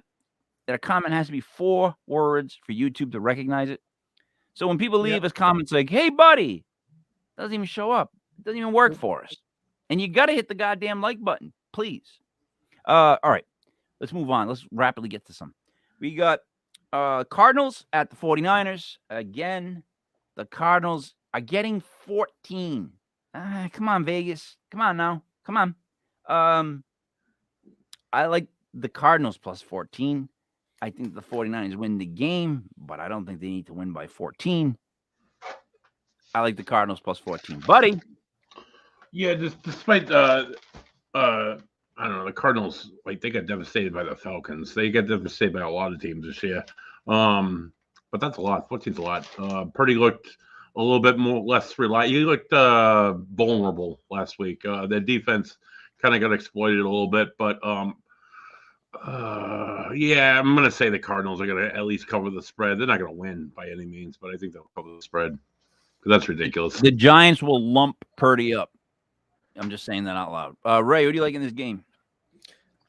a comment has to be 4 words for YouTube to recognize it? So when people leave us comments like, hey, buddy, it doesn't even show up. It doesn't even work for us. And you got to hit the goddamn like button, please. All right, let's move on. Let's rapidly get to some. We got Cardinals at the 49ers. Again, the Cardinals are getting 14. Come on, Vegas. Come on now. Come on. I like the Cardinals plus 14. I think the 49ers win the game, but I don't think they need to win by 14. I like the Cardinals plus 14. Buddy. Yeah, despite I don't know, the Cardinals, like, they got devastated by the Falcons. They got devastated by a lot of teams this year. But that's a lot. 14's a lot. Purdy looked a little bit less reliable. He looked vulnerable last week. Their defense kind of got exploited a little bit, but yeah, I'm gonna say the Cardinals are gonna at least cover the spread. They're not gonna win by any means, but I think they'll cover the spread because that's ridiculous. The Giants will lump Purdy up. I'm just saying that out loud. Ray, what do you like in this game?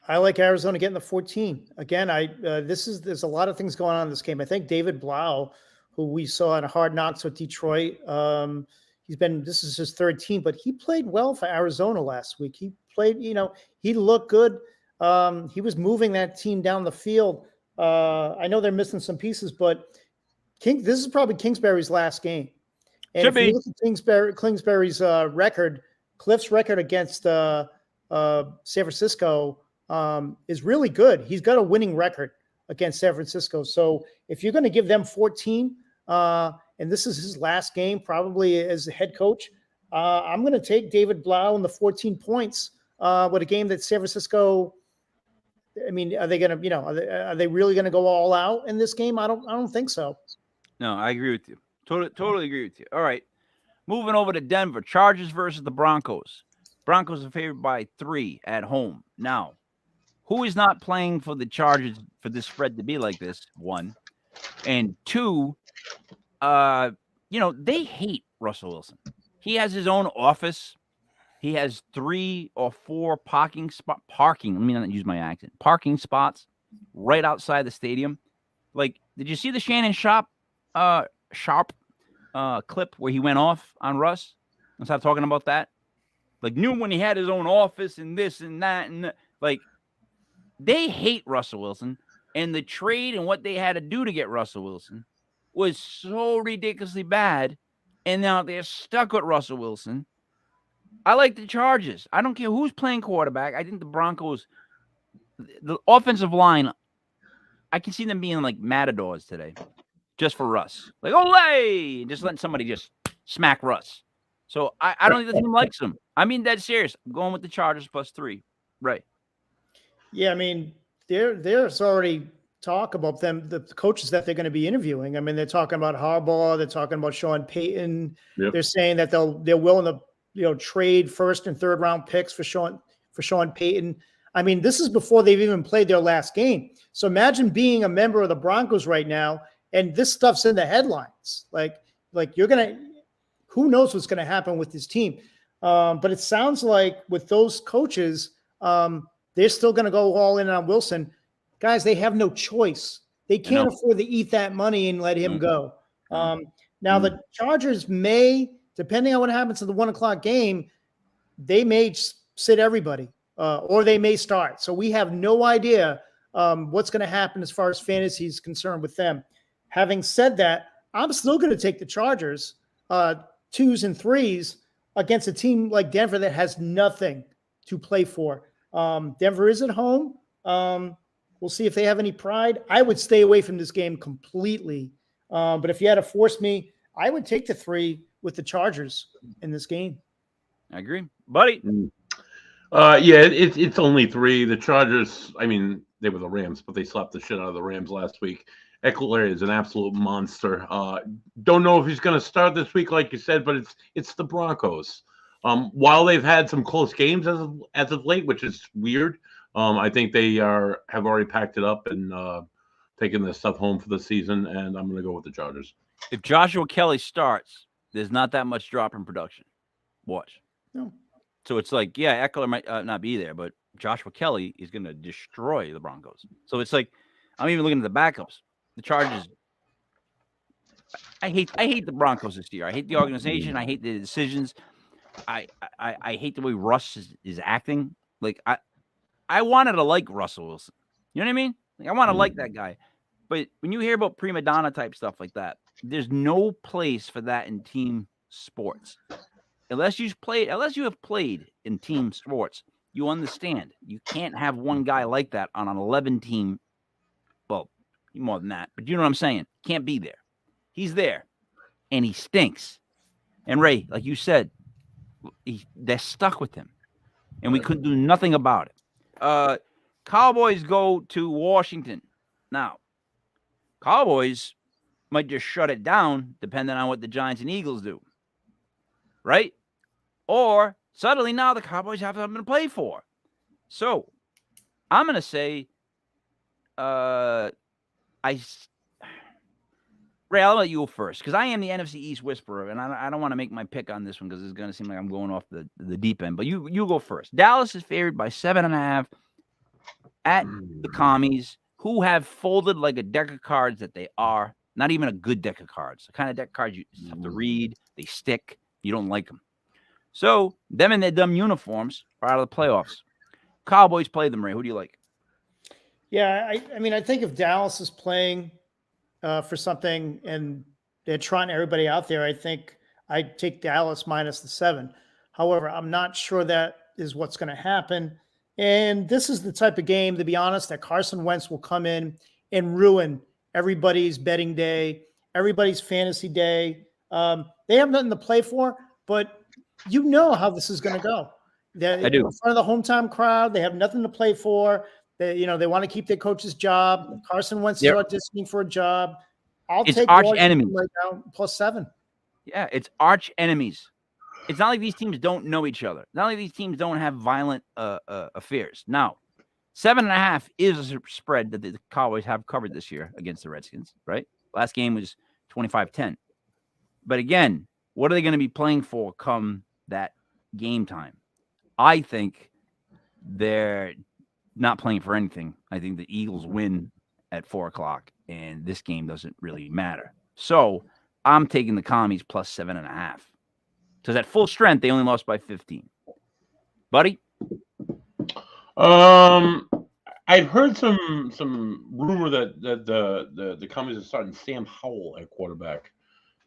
I like Arizona getting the 14. Again, there's a lot of things going on in this game. I think David Blau, who we saw in Hard Knocks with Detroit, this is his 3rd team, but he played well for Arizona last week. He played, he looked good. He was moving that team down the field. I know they're missing some pieces, but this is probably Kingsbury's last game. And if you look at Kingsbury's record, Cliff's record against San Francisco is really good. He's got a winning record against San Francisco. So if you're going to give them 14, and this is his last game probably as the head coach, I'm going to take David Blau and the 14 points with a game that San Francisco. I mean, are they going to, are they really going to go all out in this game? I don't think so. No, I agree with you. Totally agree with you. All right. Moving over to Denver, Chargers versus the Broncos. Broncos are favored by 3 at home. Now, who is not playing for the Chargers for this spread to be like this? 1. And 2, they hate Russell Wilson. He has his own office. He has 3 or 4 parking. Let me not use my accent. Parking spots right outside the stadium. Like, did you see the Shannon Sharp clip where he went off on Russ? Let's stop talking about that. Like, knew when he had his own office and this and that, and like, they hate Russell Wilson, and the trade and what they had to do to get Russell Wilson was so ridiculously bad, and now they're stuck with Russell Wilson. I like the Chargers. I don't care who's playing quarterback. I think the Broncos, the offensive line, I can see them being like matadors today, just for Russ. Like, Olay! Just letting somebody just smack Russ. So I don't think the team likes him. I mean, that's serious. I'm going with the Chargers plus 3. Right. Yeah, I mean, there's already talk about them, the coaches that they're going to be interviewing. I mean, they're talking about Harbaugh. They're talking about Sean Payton. Yep. They're saying that they're willing to trade 1st and 3rd round picks for Sean Payton. I mean, this is before they've even played their last game. So imagine being a member of the Broncos right now, and this stuff's in the headlines. Like you're gonna, who knows what's going to happen with this team? But it sounds like with those coaches, they're still going to go all in on Wilson. Guys, they have no choice. They can't afford to eat that money and let him go. Now the Chargers may, depending on what happens to the 1:00 game, they may sit everybody, or they may start. So we have no idea what's going to happen as far as fantasy is concerned with them. Having said that, I'm still going to take the Chargers 2s and 3s against a team like Denver that has nothing to play for. Denver is at home. We'll see if they have any pride. I would stay away from this game completely. But if you had to force me, I would take the 3 with the Chargers in this game. I agree. Buddy. Yeah, it's only 3. The Chargers, I mean, they were the Rams, but they slapped the shit out of the Rams last week. Eckler is an absolute monster. Don't know if he's going to start this week, like you said, but it's the Broncos. While they've had some close games as of late, which is weird, I think they have already packed it up and taken the stuff home for the season. And I'm going to go with the Chargers. If Joshua Kelly starts, there's not that much drop in production. Watch. No. So it's like, yeah, Eckler might not be there, but Joshua Kelly is going to destroy the Broncos. So it's like, I'm even looking at the backups. The Chargers. I hate the Broncos this year. I hate the organization. I hate the decisions. I hate the way Russ is acting. Like I wanted to like Russell Wilson. You know what I mean? Like I want to like that guy. But when you hear about prima donna type stuff like that, there's no place for that in team sports. Unless you have played in team sports, you understand. You can't have one guy like that on an 11 team. Well, more than that, but you know what I'm saying? Can't be there. He's there, and he stinks. And Ray, like you said, they're stuck with him, and we couldn't do nothing about it. Cowboys go to Washington. Now, Cowboys might just shut it down depending on what the Giants and Eagles do, right? Or suddenly now the Cowboys have something to play for. So I'm going to say Ray, I'll let you go first because I am the NFC East whisperer, and I don't want to make my pick on this one because it's going to seem like I'm going off the deep end. But you go first. Dallas is favored by 7.5 at the Commies, who have folded like a deck of cards that they are. Not even a good deck of cards. The kind of deck of cards you have to read. They stick. You don't like them. So them in their dumb uniforms are out of the playoffs. Cowboys play them, Ray. Who do you like? Yeah, I mean, I think if Dallas is playing for something and they're trying everybody out there, I think I'd take Dallas minus the 7. However, I'm not sure that is what's going to happen. And this is the type of game, to be honest, that Carson Wentz will come in and ruin everybody's betting day, everybody's fantasy day. They have nothing to play for, but you know how this is going to go. I do. In front of the hometown crowd, they have nothing to play for. They want to keep their coach's job. Carson Wentz is auditioning for a job. It's arch enemies right now, plus 7. Yeah, it's arch enemies. It's not like these teams don't know each other. Not like these teams don't have violent affairs. Now, 7.5 is a spread that the Cowboys have covered this year against the Redskins, right? Last game was 25-10. But again, what are they going to be playing for come that game time? I think they're not playing for anything. I think the Eagles win at 4:00, and this game doesn't really matter. So I'm taking the Commies plus 7.5. Because at full strength, they only lost by 15. Buddy? I've heard some rumor that the Commies are starting Sam Howell at quarterback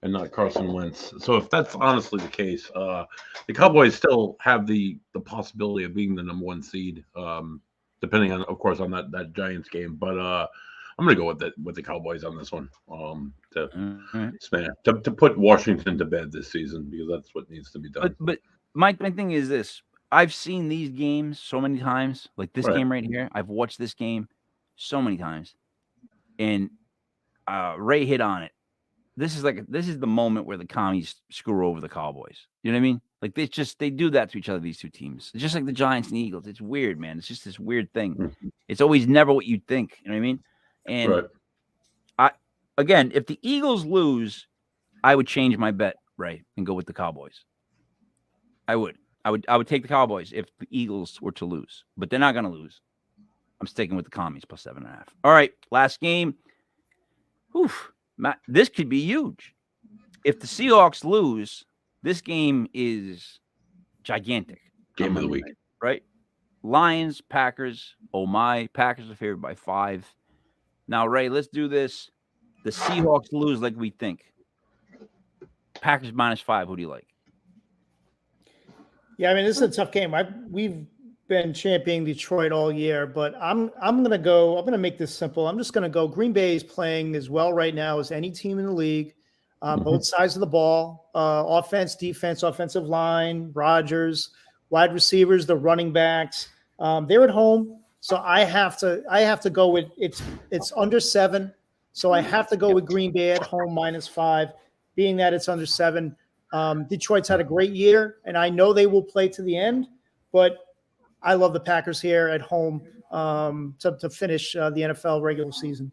and not Carson Wentz. So if that's honestly the case, the Cowboys still have the possibility of being the number 1 seed, depending on, of course, on that Giants game. But I'm going to go with the Cowboys on this one to put Washington to bed this season because that's what needs to be done. But my thing is this. I've seen these games so many times, like this game right here. I've watched this game so many times, and Ray hit on it. This is the moment where the Commies screw over the Cowboys. You know what I mean? Like they do that to each other. These two teams, it's just like the Giants and Eagles. It's weird, man. It's just this weird thing. Mm-hmm. It's always never what you'd think. You know what I mean? And again, if the Eagles lose, I would change my bet, Ray, and go with the Cowboys. I would take the Cowboys if the Eagles were to lose, but they're not going to lose. I'm sticking with the Commies plus 7.5. All right, last game. Oof, this could be huge. If the Seahawks lose, this game is gigantic. Game of the week, right? Lions, Packers. Oh my, Packers are favored by 5. Now, Ray, let's do this. The Seahawks lose like we think. Packers minus 5. Who do you like? Yeah, I mean, this is a tough game. We've been championing Detroit all year, but I'm gonna make this simple. I'm just gonna go. Green Bay is playing as well right now as any team in the league. Both sides of the ball, offense, defense, offensive line, Rodgers, wide receivers, the running backs. They're at home, so I have to go with it's under 7. So I have to go with Green Bay at home minus 5, being that it's under 7. Detroit's had a great year, and I know they will play to the end, but I love the Packers here at home to finish the NFL regular season.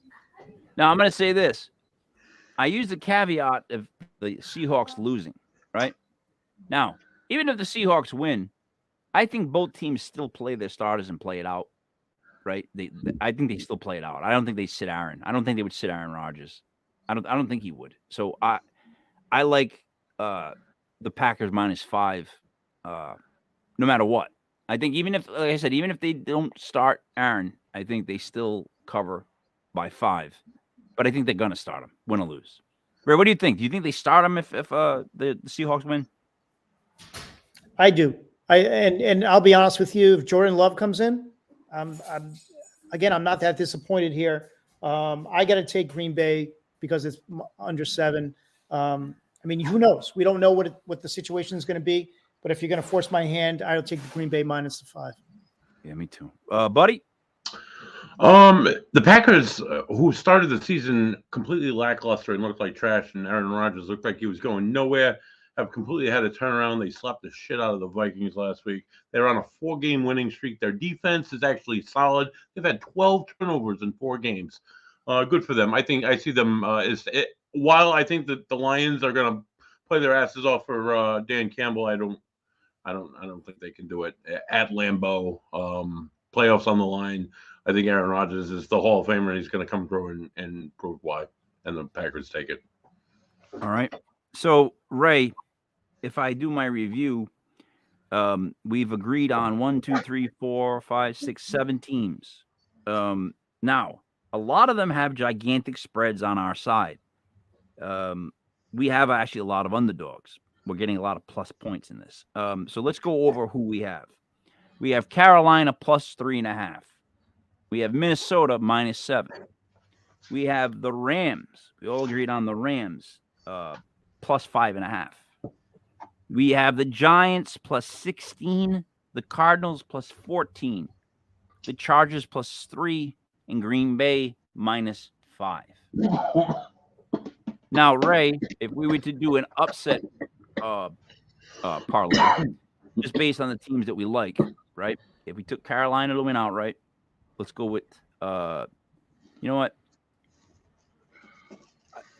Now, I'm going to say this. I use the caveat of the Seahawks losing, right? Now, even if the Seahawks win, I think both teams still play their starters and play it out, right? I think they still play it out. I don't think they sit Aaron. I don't think they would sit Aaron Rodgers. I don't think he would. So I like the Packers -5, no matter what. I think even if, like I said, even if they don't start Aaron, I think they still cover by 5. But I think they're gonna start him, win or lose. Ray, what do you think? Do you think they start him if the Seahawks win? I do. And I'll be honest with you, if Jordan Love comes in, I'm not that disappointed here. I got to take Green Bay because it's under 7. I mean, who knows? We don't know what the situation is going to be. But if you're going to force my hand, I'll take the Green Bay -5. Yeah, me too. Buddy? The Packers, who started the season completely lackluster and looked like trash, and Aaron Rodgers looked like he was going nowhere, have completely had a turnaround. They slapped the shit out of the Vikings last week. They're on a 4-game winning streak. Their defense is actually solid. They've had 12 turnovers in 4 games. Good for them. I see them while I think that the Lions are going to play their asses off for Dan Campbell, I don't think they can do it at Lambeau. Playoffs on the line. I think Aaron Rodgers is the Hall of Famer, and he's going to come through and prove why. And the Packers take it. All right. So, Ray, if I do my review, we've agreed on 1, 2, 3, 4, 5, 6, 7 teams. Now, a lot of them have gigantic spreads on our side. We have actually a lot of underdogs. We're getting a lot of plus points in this. So let's go over who we have. We have Carolina +3.5. We have Minnesota -7. We have the Rams. We all agreed on the Rams +5.5. We have the Giants +16, the Cardinals +14, the Chargers +3, and Green Bay -5. Now, Ray, if we were to do an upset parlay, just based on the teams that we like, right? If we took Carolina to win outright, let's go with, you know what?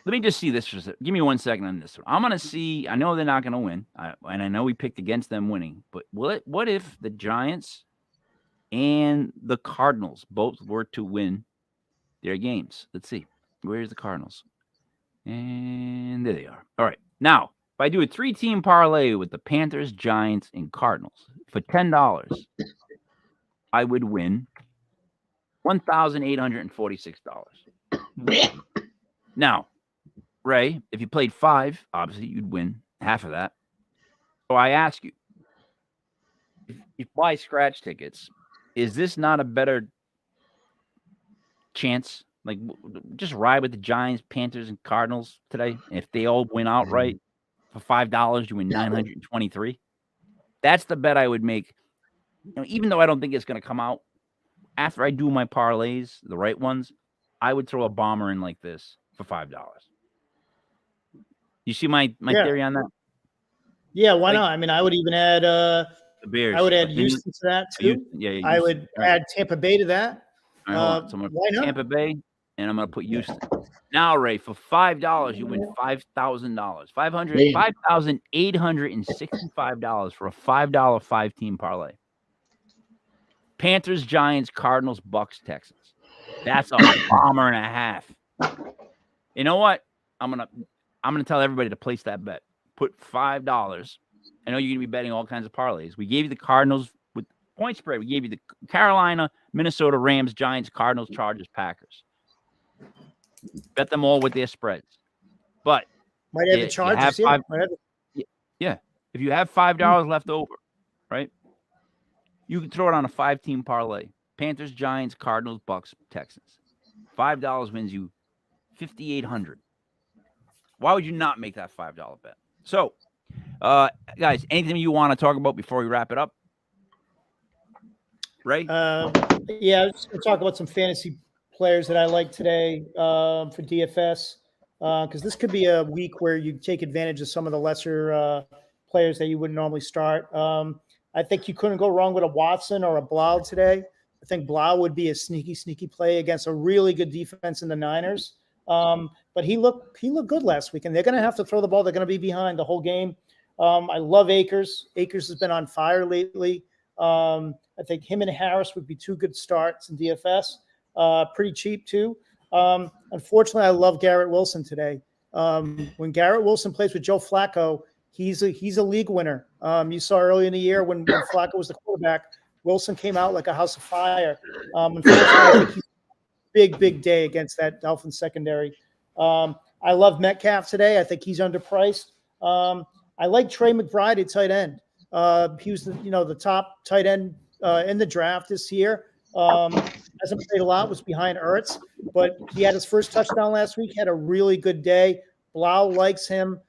Let me just see this. Give me 1 second on this one. I'm going to see. I know they're not going to win, and I know we picked against them winning. But what if the Giants and the Cardinals both were to win their games? Let's see. Where's the Cardinals? And there they are. All right. Now, if I do a 3-team parlay with the Panthers, Giants, and Cardinals for $10, I would win $1,846. Now, Ray, if you played 5, obviously you'd win half of that. So I ask you, if you buy scratch tickets, is this not a better chance? Like, just ride with the Giants, Panthers, and Cardinals today. And if they all win outright for $5, you win $923. That's the bet I would make. You know, even though I don't think it's going to come out, after I do my parlays, the right ones, I would throw a bomber in like this for $5. You see my theory on that? Yeah, why not? I mean, I would even add the Bears. I would add Houston to that too. I would add Tampa Bay to that. Right, so I'm gonna put Tampa Bay, and I'm going to put Houston. Now, Ray, for $5, you win $5,000. $5,865 for a $5 5-team parlay. Panthers, Giants, Cardinals, Bucks, Texans. That's a bomber and a half. You know what? I'm gonna tell everybody to place that bet. Put $5. I know you're gonna be betting all kinds of parlays. We gave you the Cardinals with point spread. We gave you the Carolina, Minnesota, Rams, Giants, Cardinals, Chargers, Packers. Bet them all with their spreads. But might have the Chargers. Yeah. If you have $5 left over, right? You can throw it on a 5-team parlay. Panthers, Giants, Cardinals, Bucks, Texans. $5 wins you $5,800. Why would you not make that $5 bet? So, guys, anything you want to talk about before we wrap it up? Ray? Yeah, I was going to talk about some fantasy players that I like today for DFS. because this could be a week where you take advantage of some of the lesser players that you wouldn't normally start. I think you couldn't go wrong with a Watson or a Blau today. I think Blau would be a sneaky play against a really good defense in the Niners. But he looked good last week, and they're going to have to throw the ball. They're going to be behind the whole game. I love Akers. Akers has been on fire lately. I think him and Harris would be two good starts in DFS. Pretty cheap too. Unfortunately, I love Garrett Wilson today. When Garrett Wilson plays with Joe Flacco, he's a league winner. You saw early in the year when Flacco was the quarterback, Wilson came out like a house of fire. Unfortunately, I think he's big day against that Dolphins secondary. I love Metcalf today. I think he's underpriced. I like Trey McBride at tight end. He was the top tight end in the draft this year. Hasn't played a lot, was behind Ertz, but he had his first touchdown last week, had a really good day. Blau likes him.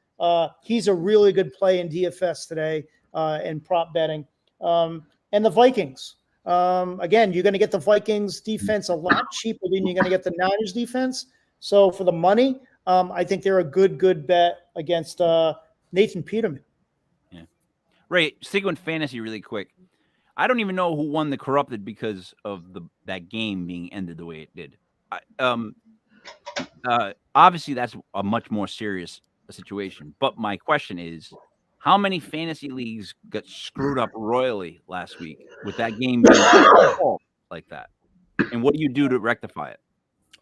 He's a really good play in DFS today in prop betting. And the Vikings. Again, you're going to get the Vikings defense a lot cheaper than you're going to get the Niners defense. So for the money, I think they're a good bet against Nathan Peterman. Yeah. Ray, sticking with fantasy really quick. I don't even know who won the corrupted because of that game being ended the way it did. Obviously, that's a much more serious situation. But my question is, how many fantasy leagues got screwed up royally last week with that game being like that? And what do you do to rectify it?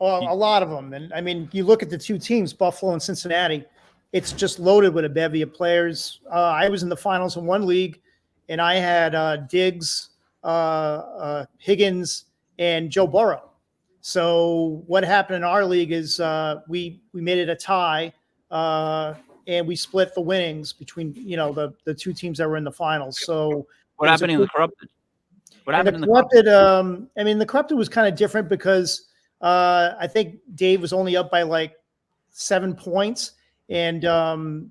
Well, a lot of them. And I mean, you look at the two teams, Buffalo and Cincinnati, it's just loaded with a bevy of players. I was in the finals in one league, and I had Diggs, Higgins, and Joe Burrow. So what happened in our league is we made it a tie, and we split the winnings between the two teams that were in the finals. So what happened in the corrupted? What happened in the corrupted? I mean, the corrupted was kind of different because I think Dave was only up by like 7 points, and Bums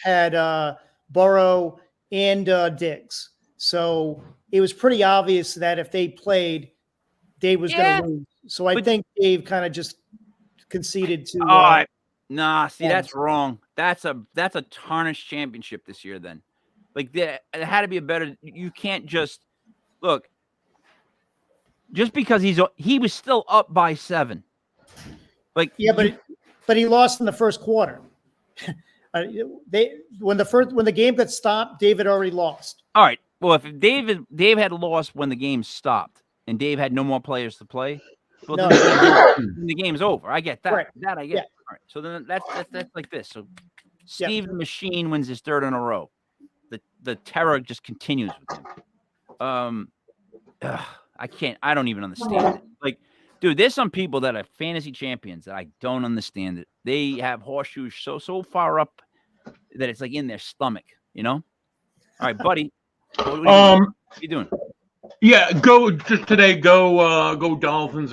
had Burrow and Diggs. So it was pretty obvious that if they played, Dave was going to lose. So I think Dave kind of just conceded to. Nah, see, that's wrong. That's a tarnished championship this year. Then, like, it had to be a better. You can't just look. Just because he was still up by 7. Like, yeah, but he lost in the first quarter. When the game got stopped, Dave had already lost. All right. Well, if Dave had lost when the game stopped and Dave had no more players to play, well, no. the game's over. I get that. Right. That I get. Yeah. All right. So then that's like this. So Steve the Machine wins his 3rd in a row. The terror just continues with him. I don't even understand it. Like, dude, there's some people that are fantasy champions that I don't understand it. They have horseshoes so far up that it's like in their stomach, All right, buddy. What are you doing? Yeah, go Dolphins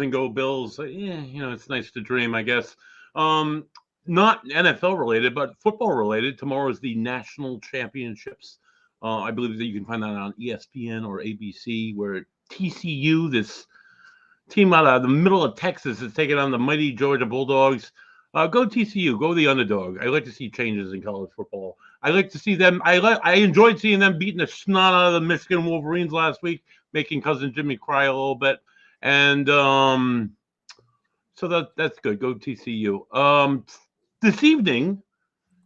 and go Bills. Yeah, it's nice to dream, I guess. Not NFL related, but football related. Tomorrow is the national championships. I believe that you can find that on ESPN or ABC, where TCU, this team out of the middle of Texas, is taking on the mighty Georgia Bulldogs. Go TCU, go the underdog. I like to see changes in college football. I like to see them. I enjoyed seeing them beating the snot out of the Michigan Wolverines last week, making cousin Jimmy cry a little bit. And so that's good. Go TCU. This evening,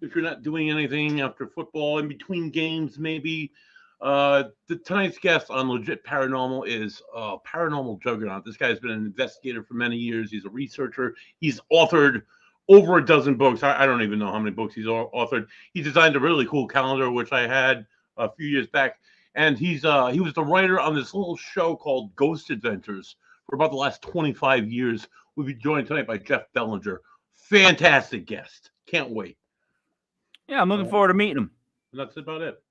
if you're not doing anything after football, in between games, maybe tonight's guest on Legit Paranormal is Paranormal Juggernaut. This guy's been an investigator for many years. He's a researcher. He's authored over a dozen books. I don't even know how many books he's authored. He designed a really cool calendar, which I had a few years back. And he was the writer on this little show called Ghost Adventures for about the last 25 years. We'll be joined tonight by Jeff Bellinger. Fantastic guest. Can't wait. Yeah, I'm looking forward to meeting him. And that's about it.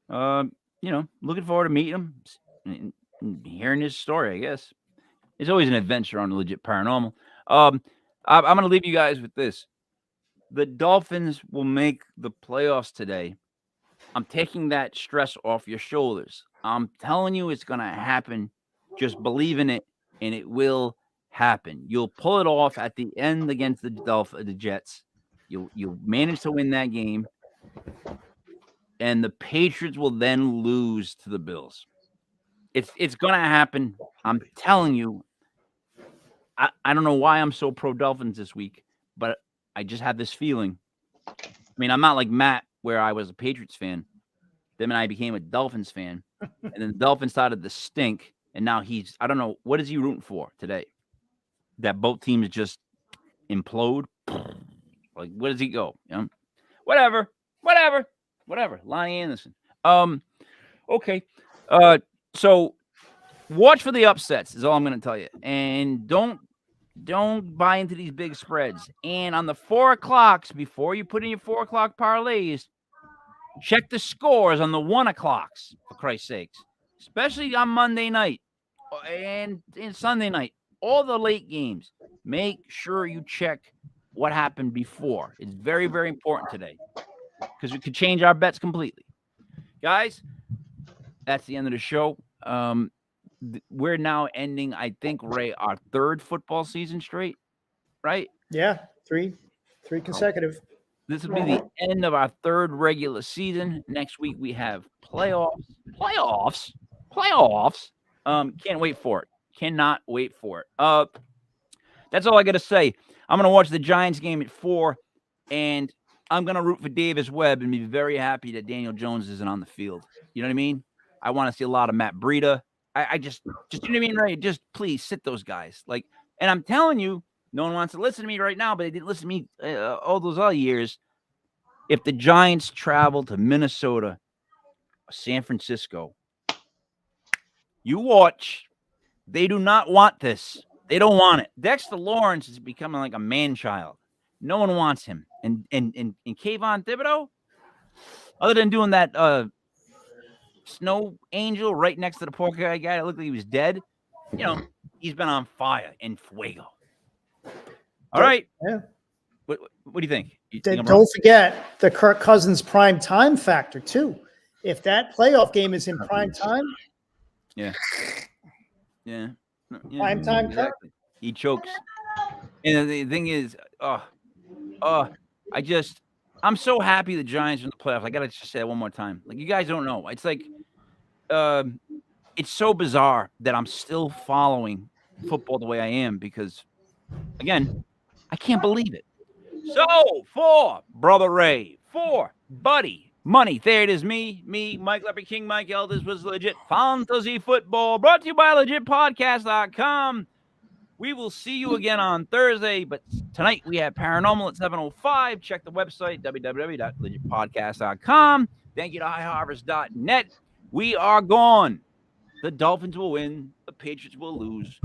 Looking forward to meeting him and hearing his story, I guess. It's always an adventure on Legit Paranormal. I'm going to leave you guys with this. The Dolphins will make the playoffs today. I'm taking that stress off your shoulders. I'm telling you it's going to happen. Just believe in it, and it will happen. You'll pull it off at the end against the Jets. You'll manage to win that game, and the Patriots will then lose to the Bills. It's gonna happen. I'm telling you. I don't know why I'm so pro Dolphins this week, but I just have this feeling. I mean, I'm not like Matt, where I was a Patriots fan. Then I became a Dolphins fan, and then the Dolphins started to stink, and now I don't know, what is he rooting for today? That both teams just implode? Like, where does he go? You know? Whatever. Lonnie Anderson. Okay. So watch for the upsets is all I'm going to tell you. And don't buy into these big spreads. And on the 4 o'clocks, before you put in your 4 o'clock parlays, check the scores on the 1 o'clocks, for Christ's sakes, especially on Monday night and Sunday night. All the late games, make sure you check what happened before. It's very, very important today because it could change our bets completely. Guys, that's the end of the show. We're now ending, I think, Ray, our 3rd football season straight, right? Yeah, three consecutive. This will be the end of our 3rd regular season. Next week we have playoffs. Can't wait for it. Cannot wait for it. That's all I got to say. I'm going to watch the Giants game at 4, and I'm going to root for Davis Webb and be very happy that Daniel Jones isn't on the field. You know what I mean? I want to see a lot of Matt Breida. I just you know what I mean, Ray? Just please sit those guys. Like, and I'm telling you, no one wants to listen to me right now, but they didn't listen to me all those other years. If the Giants travel to Minnesota, San Francisco, you watch. They do not want this. They don't want it. Dexter Lawrence is becoming like a man-child. No one wants him. And Kayvon Thibodeau, other than doing that snow angel right next to the poor guy that looked like he was dead, he's been on fire in fuego. All right. Yeah. What do you think? Don't forget the Kirk Cousins prime time factor too. If that playoff game is in prime time, yeah. Prime time, exactly. He chokes. And the thing is, I'm so happy the Giants are in the playoffs. I gotta just say that one more time. Like, you guys don't know. It's like, it's so bizarre that I'm still following football the way I am because, again, I can't believe it. So, for Brother Ray, for Buddy Money, there it is, me, Mike Leopard King, Mike Elders was Legit Fantasy Football, brought to you by LegitPodcast.com. We will see you again on Thursday, but tonight we have Paranormal at 7:05. Check the website, www.legitpodcast.com. Thank you to highharvest.net. We are gone. The Dolphins will win. The Patriots will lose.